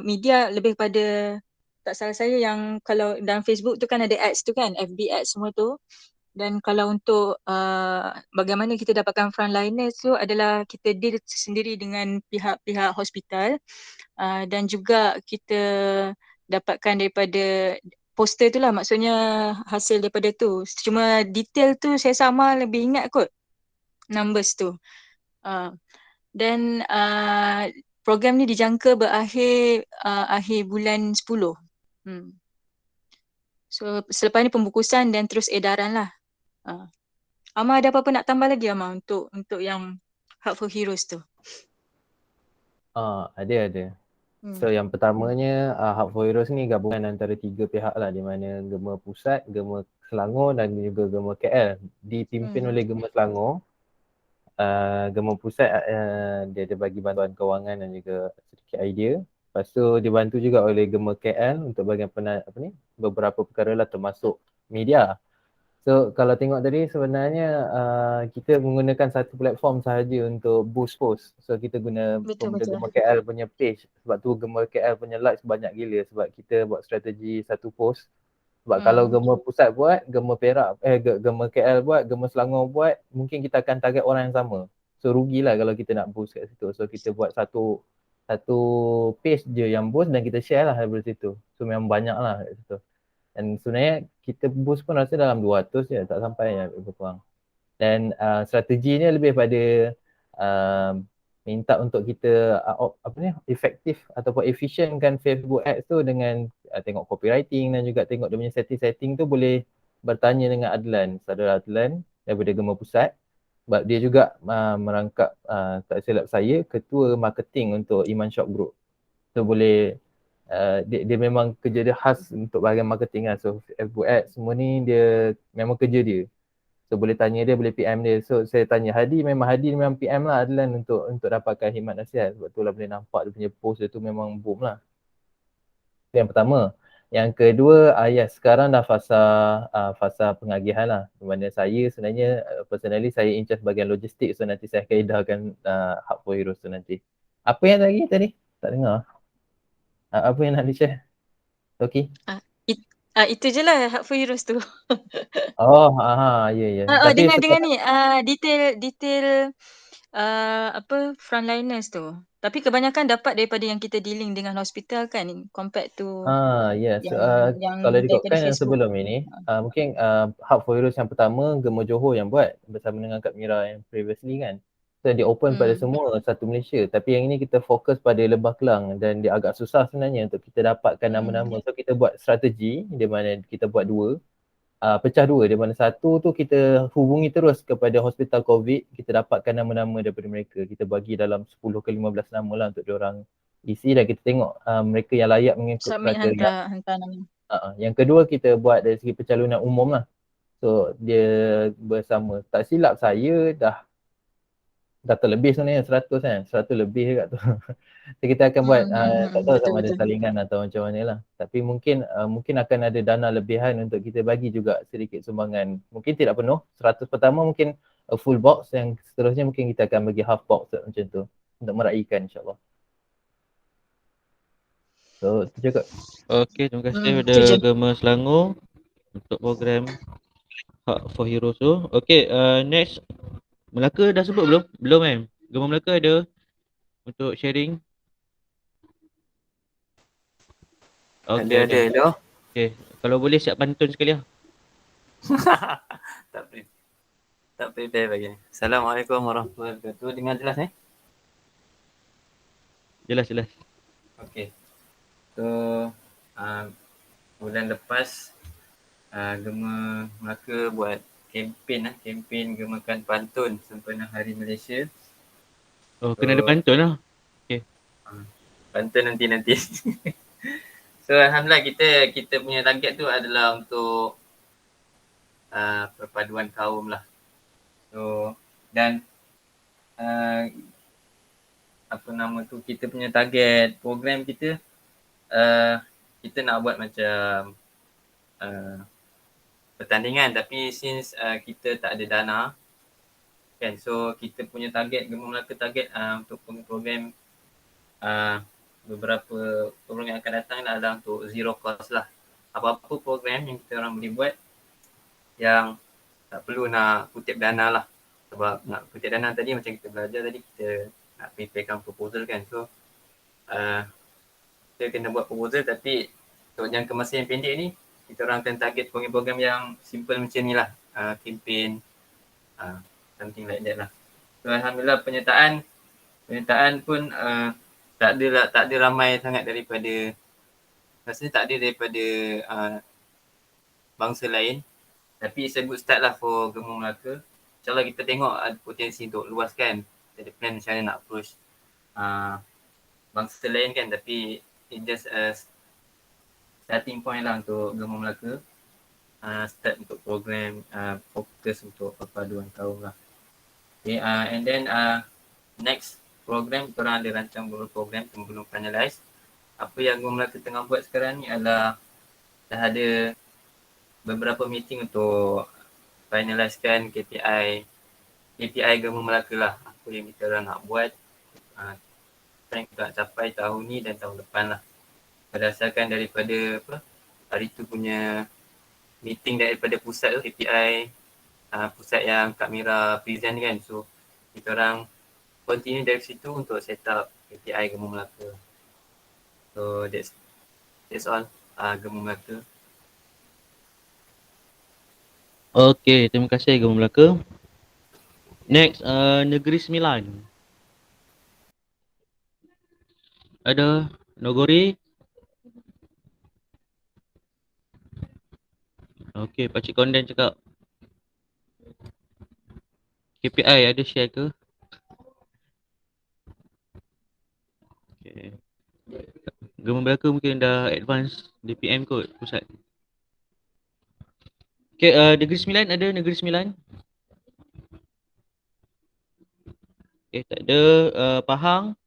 media lebih pada, tak salah saya yang kalau dalam Facebook tu kan ada ads tu kan, FB ads semua tu. Dan kalau untuk bagaimana kita dapatkan frontliners tu adalah kita deal sendiri dengan pihak-pihak hospital, dan juga kita dapatkan daripada poster tu lah, maksudnya hasil daripada tu. Cuma detail tu saya sama lebih ingat kot numbers tu. Dan program ni dijangka berakhir akhir bulan 10. So selepas ni pembungkusan dan terus edaran lah. Amar ada apa-apa nak tambah lagi Amar untuk yang Hub for Heroes tu? Ada. So yang pertamanya Hub for Heroes ni gabungan antara 3 pihak lah, di mana Gemma Pusat, Gemma Selangor dan juga Gemma KL. Dipimpin oleh Gemma Selangor. Gemma Pusat dia ada bagi bantuan kewangan dan juga sedikit idea. Lepas tu dibantu juga oleh Gemma KL untuk bahagian beberapa perkara lah, termasuk media. So kalau tengok tadi sebenarnya kita menggunakan satu platform sahaja untuk boost post. So kita guna Gemma KL punya page. Sebab tu Gemma KL punya likes banyak gila, sebab kita buat strategi satu post. Sebab kalau Gemma Pusat buat, Gemma Perak, Gemma KL buat, Gemma Selangor buat, mungkin kita akan target orang yang sama. So rugilah kalau kita nak boost kat situ. So kita buat satu page je yang boost dan kita share lah daripada situ. So memang banyak lah kat situ. Dan sebenarnya kita boost pun rasa dalam 200 je, tak sampai lebih kurang. Dan strateginya lebih pada minta untuk kita efektif ataupun efisienkan Facebook ads tu dengan tengok copywriting dan juga tengok dia punya setting-setting tu, boleh bertanya dengan Adlan, saudara Adlan daripada Gemma Pusat. Sebab dia juga merangkap, tak silap saya, ketua marketing untuk Iman Shop Group. So boleh dia memang kerja dia khas untuk bahagian marketing lah. So Facebook ads semua ni dia memang kerja dia. So boleh tanya dia, boleh PM dia. So saya tanya Hadi memang PM lah Adlan untuk dapatkan khidmat nasihat. Sebab tu lah boleh nampak dia punya post dia tu memang boom lah. Itu yang pertama. Yang kedua, sekarang dah fasa pengagihan lah. Di mana saya sebenarnya personally saya in charge bahagian logistik. So nanti saya akan edarkan Hub for Heroes tu nanti. Apa yang tadi? Tak dengar. Apa yang nak di-share? Toki? Itu je lah Hub for Heroes tu. Ya. Dengan ni detail frontliners tu. Tapi kebanyakan dapat daripada yang kita dealing dengan hospital kan, compared to yang kalau dikatakan yang Facebook. sebelum ini, mungkin Hub for Heroes yang pertama Gemma Johor yang buat bersama dengan Kak Mira yang previously kan. So dia open pada semua satu Malaysia, tapi yang ini kita fokus pada Lembah Kelang dan dia agak susah sebenarnya untuk kita dapatkan nama-nama. So kita buat strategi di mana kita buat pecah dua, di mana satu tu kita hubungi terus kepada hospital COVID, kita dapatkan nama-nama daripada mereka. Kita bagi dalam 10 ke 15 nama lah untuk diorang isi dan kita tengok mereka yang layak mengikut kriteria. Hantar nama. Yang kedua kita buat dari segi pencalonan umum lah. So dia bersama, tak silap saya dah terlebih sebenarnya 100 kan, 100 lebih juga tu. So kita akan buat, tak tahu sama ada salingan atau macam mana lah. Tapi mungkin akan ada dana lebihan untuk kita bagi juga sedikit sumbangan. Mungkin tidak penuh, 100 pertama mungkin a full box, yang seterusnya mungkin kita akan bagi half box macam tu untuk meraihkan insyaAllah. So itu je Kak. Okey, terima kasih kepada Gemma Selangor untuk program Hub for Heroes tu. Okey, next. Melaka dah sebut belum? Belum kan? Gemma Melaka ada untuk sharing? Okay, ada. Okay, kalau boleh siap pantun sekali lah. Tak prepare bagi. Assalamualaikum warahmatullahi wabarakatuh. Dengar jelas Jelas. Okay. So bulan lepas Gemma Melaka buat kempen Gemakan Pantun sempena Hari Malaysia. Oh, kena ada pantun lah. Pantun nanti. So alhamdulillah kita punya target tu adalah untuk perpaduan kaum lah. So dan apa nama tu, kita punya target program kita kita nak buat macam pertandingan, tapi since kita tak ada dana kan, so kita punya target, Gema Melaka target untuk program beberapa program yang akan datang adalah untuk zero cost lah. Apa-apa program yang kita orang boleh buat yang tak perlu nak kutip dana lah. Sebab nak kutip dana tadi macam kita belajar tadi, kita nak preparekan proposal kan. So kita kena buat proposal, tapi untuk jangka masa yang pendek ni kita orang akan target program-program yang simple macam ni lah. Campaign, something like that lah. So alhamdulillah penyertaan pun tak ada ramai sangat daripada, rasanya tak ada daripada bangsa lain. Tapi it's a good start lah for Gema Melaka. InsyaAllah kita tengok ada potensi untuk luaskan. Kita ada plan macam mana nak approach bangsa lain kan. Tapi it just a starting point lah untuk Gema Melaka. Start untuk program, fokus untuk perpaduan kaum lah. Okay, and then next program, kita orang ada rancang beberapa program yang belum finalize. Apa yang Gema Melaka tengah buat sekarang ni adalah dah ada beberapa meeting untuk finalisekan KPI Gema Melaka lah. Apa yang kita orang nak buat, plan kita nak capai tahun ni dan tahun depan lah. Berdasarkan daripada hari tu punya meeting daripada pusat tu, KPI pusat yang Kak Mira present kan. So kita orang continue dari situ untuk set up KPI Gema Melaka. So that's all Gema Melaka. Okay, terima kasih Gema Melaka. Next, Negeri Sembilan. Ada Nogori. Okay, Pakcik Konden cakap. KPI ada share ke? Okay. Gema Melaka mungkin dah advance DPM kot pusat. Okay, Negeri Sembilan ada Negeri Sembilan? Okay, tak ada. Pahang.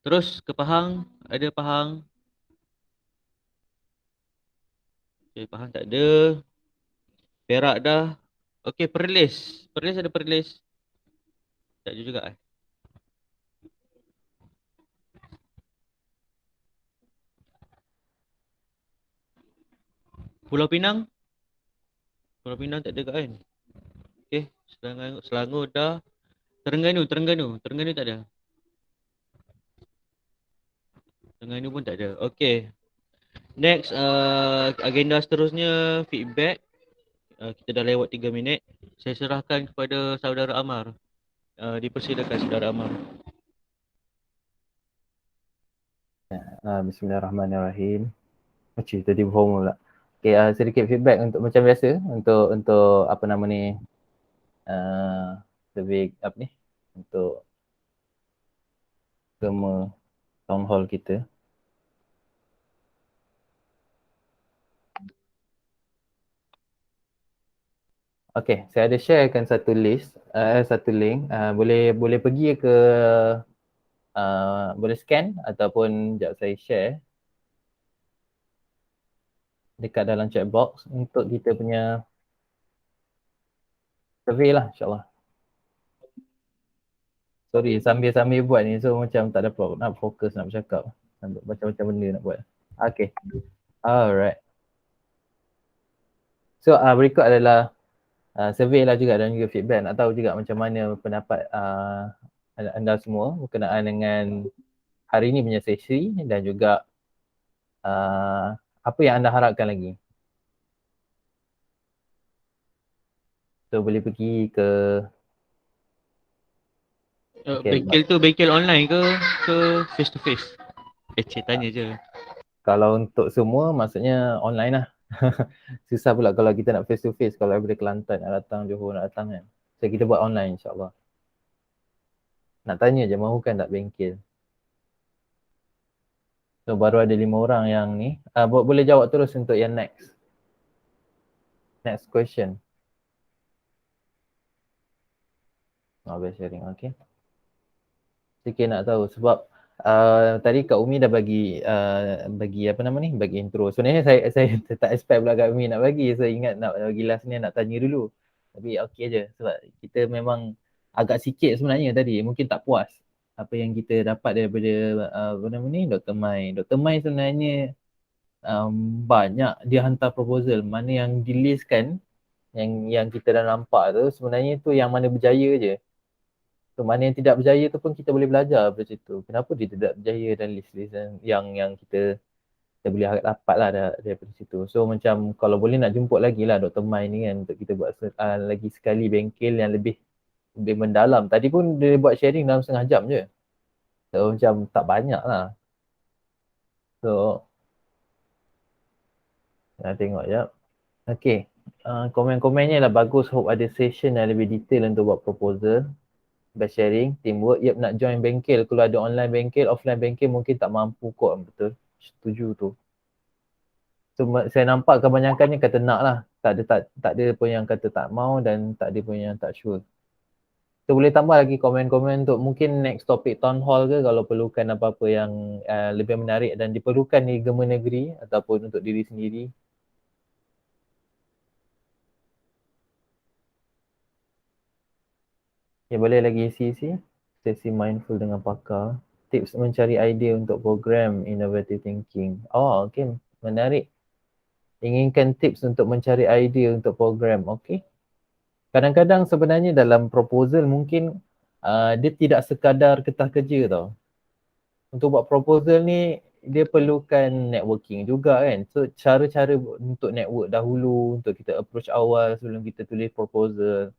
Terus ke Pahang. Ada Pahang. Okay, Pahang tak ada. Perak dah. Okay, Perlis. Perlis ada Perlis. Tak ada juga Pulau Pinang. Pulau Pinang tak ada kan? Okay, Selangor dah. Terengganu tak ada. Terengganu pun tak ada. Okay. Next, agenda seterusnya feedback. Kita dah lewat 3 minit. Saya serahkan kepada Saudara Amar. Dipersilakan Saudara Amar. Bismillahirrahmanirrahim. Macam tadi bohong pula. Okay, sedikit feedback untuk macam biasa untuk apa nama ni, survey apa ni, untuk Gema Town Hall kita. Okay, saya ada sharekan satu list, satu link. Boleh pergi ke, boleh scan ataupun sekejap saya share dekat dalam chat box untuk kita punya survey lah, insyaAllah. Sorry, sambil buat ni, so macam tak dapat nak fokus nak bercakap. Macam-macam benda nak buat. Okay, alright. So berikut adalah survey lah juga dan juga feedback. Nak tahu juga macam mana pendapat anda semua berkenaan dengan hari ni punya sesi dan juga apa yang anda harapkan lagi. So boleh pergi ke Bengkel tu bengkel online ke face to face? Cik tanya je. Kalau untuk semua maksudnya online lah. Susah pula kalau kita nak face to face, kalau daripada Kelantan nak datang, Johor nak datang kan. So kita buat online insyaAllah. Nak tanya je mahukan tak bengkel. So baru ada 5 orang yang ni. Boleh jawab terus untuk yang next. Next question. Best sharing, okay. Sikit nak tahu sebab tadi Kak Umi dah bagi apa nama ni, bagi intro. Sebenarnya saya tak expect pula Kak Umi nak bagi. Saya ingat nak bagi last ni nak tanya dulu. Tapi okey je sebab kita memang agak sikit sebenarnya tadi. Mungkin tak puas apa yang kita dapat daripada apa nama ni, Dr. Mai. Dr. Mai sebenarnya banyak dia hantar proposal. Mana yang di list kan, yang kita dah nampak tu sebenarnya tu yang mana berjaya je. So, mana yang tidak berjaya tu pun kita boleh belajar dari situ. Kenapa dia tidak berjaya dan list-list yang kita boleh dapat lah daripada situ. So macam kalau boleh nak jemput lagi lah Dr. Mai ni kan untuk kita buat lagi sekali bengkel yang lebih mendalam. Tadi pun dia buat sharing dalam setengah jam je. So macam tak banyak lah. So nak tengok je. Okay. Komen-komennya lah bagus. Hope ada session yang lebih detail untuk buat proposal. Best sharing, teamwork. Yep, nak join bengkel. Kalau ada online bengkel, offline bengkel mungkin tak mampu kot. Betul. Setuju tu. So saya nampak kebanyakannya kata nak lah. Tak ada pun yang kata tak mau dan tak ada pun yang tak sure. So boleh tambah lagi komen-komen untuk mungkin next topik town hall ke kalau perlukan apa-apa yang lebih menarik dan diperlukan di Gema Negeri ataupun untuk diri sendiri. Ya, boleh lagi isi-isi. Sesi mindful dengan pakar. Tips mencari idea untuk program innovative thinking. Oh, okay. Menarik. Inginkan tips untuk mencari idea untuk program. Okay. Kadang-kadang sebenarnya dalam proposal mungkin dia tidak sekadar kertas kerja tau. Untuk buat proposal ni, dia perlukan networking juga kan. So, cara-cara untuk network dahulu, untuk kita approach awal sebelum kita tulis proposal.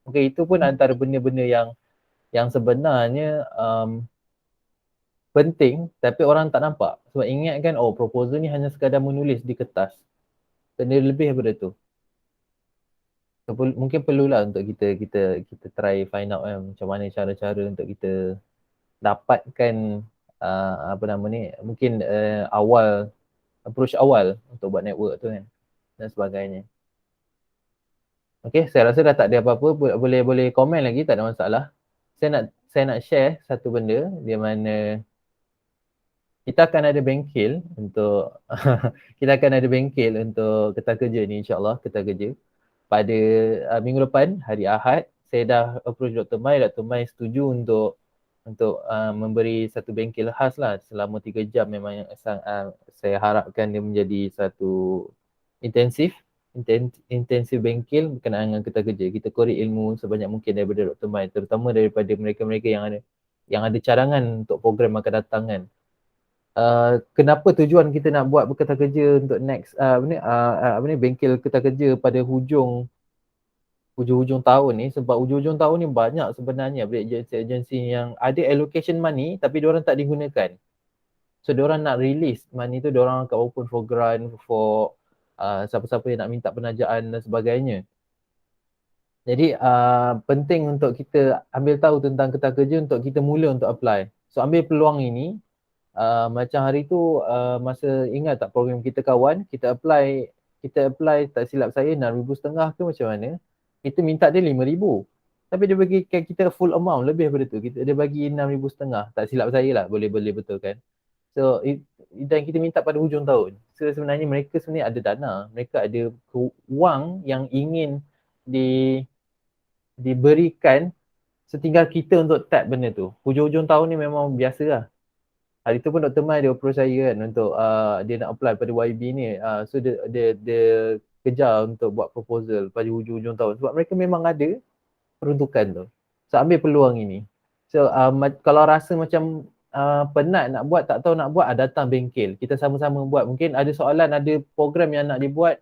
Okay, itu pun antara benda-benda yang sebenarnya penting tapi orang tak nampak. Sebab ingat kan, proposal ni hanya sekadar menulis di kertas. Kena lebih daripada tu. So, mungkin perlulah untuk kita try find out macam mana cara-cara untuk kita dapatkan apa nama ni, mungkin approach awal untuk buat network tu kan dan sebagainya. Okay, saya rasa dah tak ada apa-apa. Boleh komen lagi, tak ada masalah. Saya nak share satu benda di mana kita akan ada bengkel untuk kertas kerja ni, insyaAllah kertas kerja. Pada minggu depan, hari Ahad, saya dah approach Dr. Mai. Dr. Mai setuju untuk memberi satu bengkel khas lah selama 3 jam. Memang saya harapkan dia menjadi satu intensif bengkel berkenaan dengan kertas kerja. Kita korek ilmu sebanyak mungkin daripada Dr. Mai, terutama daripada mereka-mereka yang ada cadangan untuk program akan datang kan. Kenapa tujuan kita nak buat kertas kerja untuk next bengkel kertas kerja pada hujung tahun ni, sebab hujung tahun ni banyak sebenarnya agensi yang ada allocation money tapi diorang tak digunakan. So diorang nak release money tu, diorang akan open for grant for siapa-siapa yang nak minta penajaan dan sebagainya. Jadi penting untuk kita ambil tahu tentang kertas kerja untuk kita mula untuk apply. So ambil peluang ini. Macam hari tu masa ingat tak program kita kawan, kita apply tak silap saya 6,500 ke macam mana. Kita minta dia 5,000. Tapi dia bagi kita full amount lebih daripada tu. Dia bagi 6,500. Tak silap saya lah, boleh betul kan. So dan kita minta pada hujung tahun. So sebenarnya mereka ada dana, mereka ada wang yang ingin diberikan setinggal kita untuk tap benda tu. Hujung-hujung tahun ni memang biasa lah. Hari tu pun Dr. Mai dia approach saya kan untuk dia nak apply pada YB ni. So dia kejar untuk buat proposal pada hujung-hujung tahun. Sebab mereka memang ada peruntukan tu. So ambil peluang ini. So kalau rasa macam penat nak buat, tak tahu nak buat, datang bengkel. Kita sama-sama buat. Mungkin ada soalan, ada program yang nak dibuat,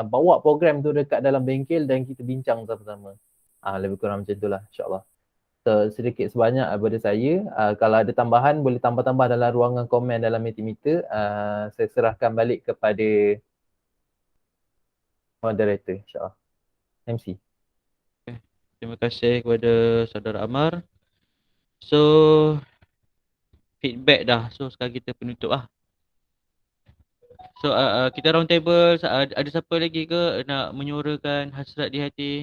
bawa program tu dekat dalam bengkel dan kita bincang sama-sama. Lebih kurang macam itulah, insyaAllah. Sedikit sebanyak daripada saya. Kalau ada tambahan, boleh tambah-tambah dalam ruangan komen dalam Mentimeter. Saya serahkan balik kepada moderator, insyaAllah. MC. Terima kasih kepada Saudara Amar. So feedback dah. So sekarang kita penutup lah. So kita round table, ada siapa lagi ke nak menyuarakan hasrat di hati,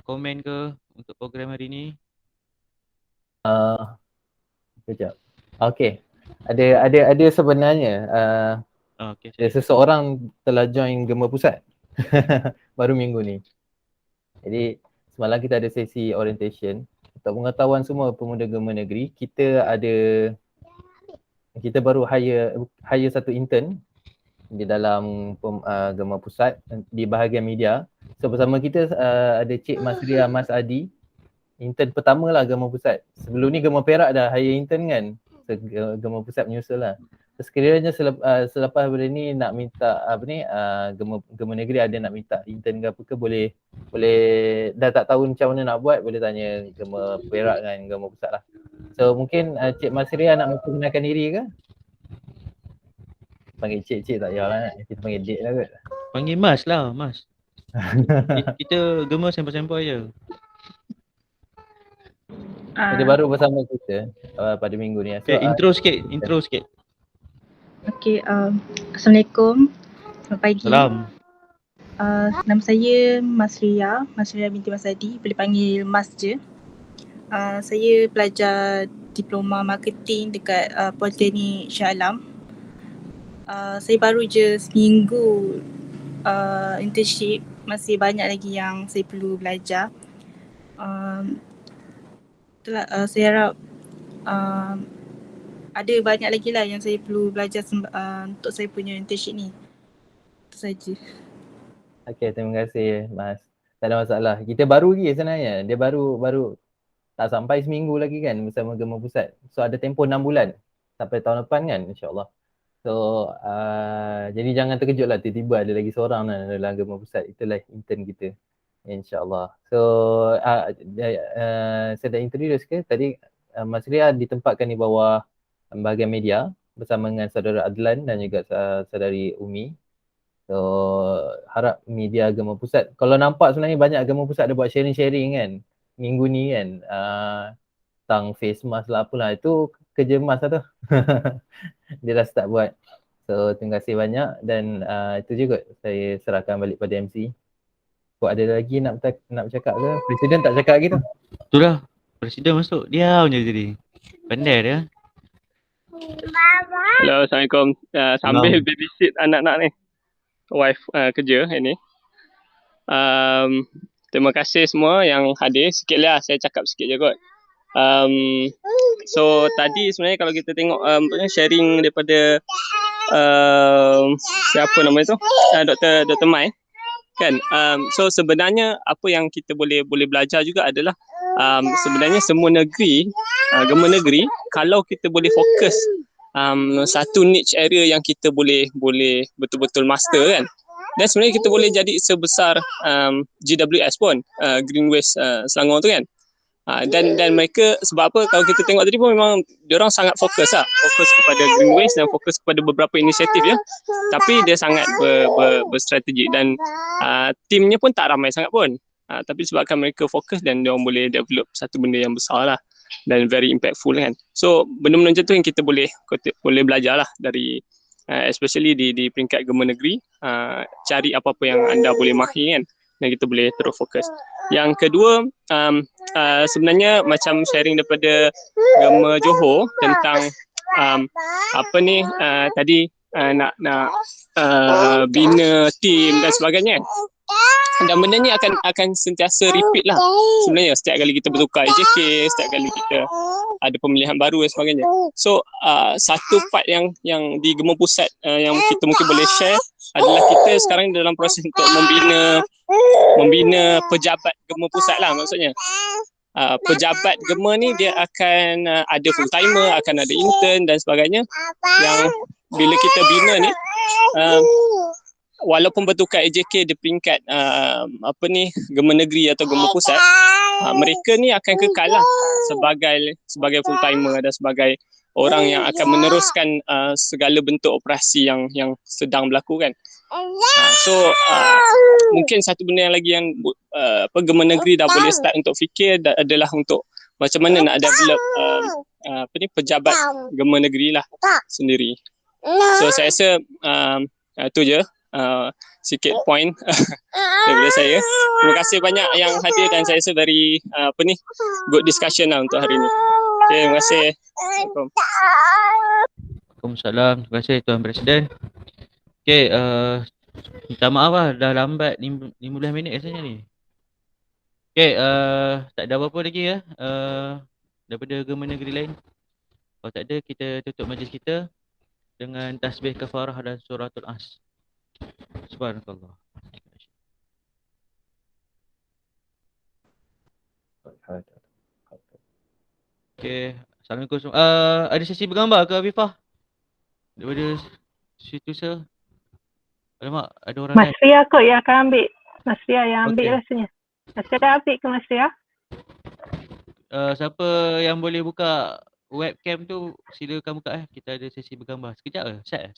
komen ke untuk program hari ni? Sekejap. Okay. Ada sebenarnya Okay, ada seseorang telah join Gemma Pusat baru minggu ni. Jadi semalam kita ada sesi orientation. Untuk pengetahuan semua pemuda Gemma Negeri, kita baru hire satu intern di dalam Gemma Pusat di bahagian media. So bersama kita ada Cik Masria Mas Adi, intern pertama lah Gemma Pusat. Sebelum ni Gemma Perak dah hire intern kan. So, Gemma Pusat menyusul lah. So, sekiranya selepas benda ni nak minta Gemma Negeri ada nak minta intern ke apa ke, boleh dah tak tahu macam mana nak buat, boleh tanya Gemma Perak dengan Gemma Pusat lah. So mungkin Cik Masria nak memperkenalkan diri ke? Panggil cik tak payahlah, kita panggil dek lah kot. Panggil Mas lah, Mas. Kita Gemma sempoi-sempoi je. Dia baru bersama kita pada minggu ni. Okay, intro sikit. Okay, Assalamualaikum. Selamat pagi. Salam. Nama saya Masria binti Mas Adi, boleh panggil Mas je. Saya pelajar diploma marketing dekat Politeknik Shah Alam. Saya baru je seminggu internship, masih banyak lagi yang saya perlu belajar. Saya harap ada banyak lagi lah yang saya perlu belajar untuk saya punya internship ni. Itu saja. Okay, terima kasih Mas. Tak ada masalah. Kita baru lagi sebenarnya. Dia baru tak sampai seminggu lagi kan bersama Gemma Pusat. So ada tempoh 6 bulan sampai tahun depan kan, insyaAllah. So jadi jangan terkejut lah, tiba-tiba ada lagi seorang dalam Gemma Pusat. Itulah intern kita, insyaAllah. So saya dah introduce ke tadi, Mas Ria ditempatkan di bawah bahagian media bersama dengan saudara Adlan dan juga saudari Umi. So harap media Gemma Pusat, kalau nampak sebenarnya banyak Gemma Pusat ada buat sharing-sharing kan minggu ni kan, tentang face mask lah apalah, itu kerja Mas lah tu. Dia dah start buat. So terima kasih banyak dan itu je kot, saya serahkan balik pada MC. Kau ada lagi nak bercakap ke? Presiden tak cakap lagi tu. Itulah, Presiden masuk, diam je jadi. Pandai dia. Hello, Assalamualaikum. Sambil babysit anak-anak ni, wife kerja hari ni. Terima kasih semua yang hadir. Sikit lah, saya cakap sikit je kot. So tadi sebenarnya kalau kita tengok sharing daripada siapa nama itu, Dr. Mai kan. So sebenarnya apa yang kita boleh belajar juga adalah sebenarnya semua negeri, Gemma Negeri, kalau kita boleh fokus satu niche area yang kita boleh betul-betul master kan, dan sebenarnya kita boleh jadi sebesar GWS pun, Green Waste Selangor tu kan. Dan mereka, sebab apa, kalau kita tengok tadi pun memang diorang sangat fokus kepada Green Waste dan fokus kepada beberapa inisiatif ya. Tapi dia sangat berstrategi dan timnya pun tak ramai sangat pun. Tapi sebabkan mereka fokus dan diorang boleh develop satu benda yang besar lah dan very impactful kan. So benda-benda macam tu yang kita boleh belajar lah dari especially di peringkat Gemma Negeri. Cari apa-apa yang anda boleh mahir kan, dan kita boleh terus fokus. Yang kedua, sebenarnya macam sharing daripada Gemma Johor tentang tadi nak bina team dan sebagainya. Dan benda ni akan sentiasa repeat lah sebenarnya setiap kali kita bertukar AJK, setiap kali kita ada pemilihan baru dan sebagainya. So satu part yang di Gemma Pusat yang kita mungkin boleh share adalah kita sekarang dalam proses untuk membina pejabat Gemma Pusat lah maksudnya. Pejabat Gemma ni dia akan ada full timer, akan ada intern dan sebagainya, yang bila kita bina ni walaupun bertukar AJK di peringkat Gemma Negeri atau Gemma Pusat, mereka ni akan kekal lah sebagai full timer dan sebagai orang yang akan meneruskan segala bentuk operasi yang sedang berlaku kan. So mungkin satu benda yang lagi yang Gemma Negeri dah boleh start untuk fikir adalah untuk macam mana nak develop pejabat Gema Negeri lah sendiri. So saya rasa itu je sikit point daripada saya. Terima kasih banyak yang hadir dan saya rasa very good discussion lah untuk hari ni. Okay, terima kasih. Assalamualaikum. Waalaikumsalam. Terima kasih Tuan Presiden. Okay, minta maaf lah dah lambat 15 minit rasanya ni. Okay, tak ada apa-apa lagi ya daripada Gema Negeri lain. Kalau tak ada, kita tutup majlis kita dengan tasbih kafarah dan suratul As. Subhanallah. Okay, Assalamualaikum semua. Ada sesi bergambar ke Afifah? Daripada situ sir. Alamak, ada orang Mas Ria kot yang akan ambil. Mas Ria yang ambil Okey. rasanya. Mas Ria dah ambil ke Mas Ria? Siapa yang boleh buka webcam tu silakan buka Kita ada sesi bergambar. Sekejap ke? Set.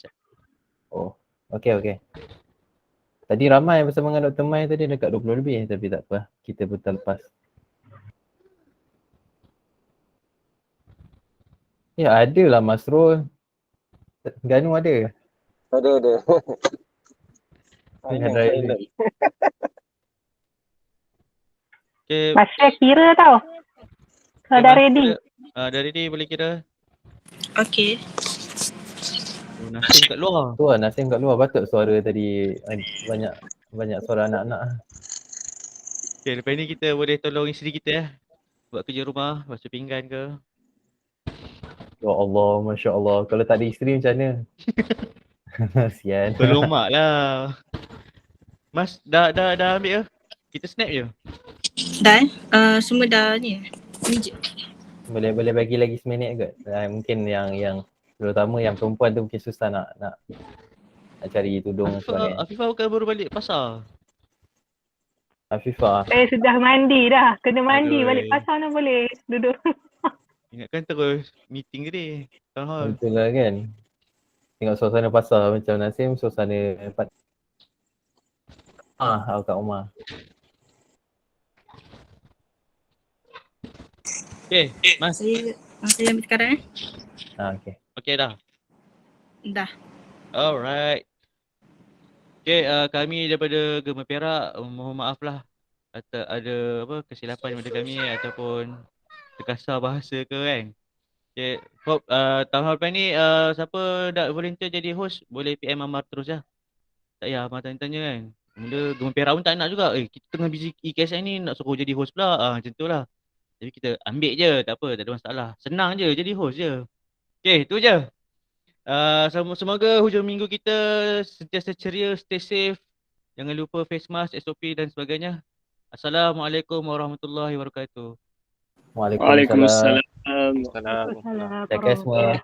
Oh, okey. Tadi ramai bersama dengan Dr. Mai tadi dekat 20 lebih tapi tak apa. Kita pun terlepas. Ya ada lah Mas Rol. Ganu ada. Ada. Okay. Mas Ria kira tau. Kalau dah ready. Dah ready boleh kira. Okay. Nasim kat luar. Tu lah Nasim kat luar patut suara tadi banyak suara anak-anak. Okay, lepas ni kita boleh tolong isteri kita buat kerja rumah, basuh pinggan ke. Ya Allah, Masya Allah. Kalau tak ada isteri macam mana? Sian. Tolong mak lah. Mas, dah ambil ke? Kita snap je. Dah semua dah ni. Ni je. Boleh bagi lagi seminit kot. Mungkin yang terutama yang perempuan tu mungkin susah nak cari tudung sebagainya. Afifah bukan baru balik pasar. Afifah. Sudah mandi dah. Kena mandi Aduh. balik pasal mana boleh duduk. Ingatkan terus meeting tadi. Town hall. Betul lah kan. Tengok suasana pasar macam Nasim, suasana kat rumah. Okay, Mas. Saya ambil sekarang Okay. Okay dah. Dah. Alright. Okay, kami daripada Gema Perak mohon maaf lah ada kesilapan daripada kami ataupun terkasar bahasa ke kan. Okay, hope tahun hal lepas ni siapa nak volunteer jadi host boleh PM Amar terus lah. Tak payah Amar tanya-tanya kan. Mula Gema Perak pun tak nak juga. Kita tengah busy EKSN ni nak suruh jadi host pula. Macam tu lah. Jadi kita ambil je, tak apa, tak ada masalah. Senang je jadi host je. Okay, tu je. Semoga hujung minggu kita sentiasa ceria, stay safe. Jangan lupa face mask, SOP dan sebagainya. Assalamualaikum warahmatullahi wabarakatuh. Waalaikumsalam. Waalaikumsalam. Take care semua.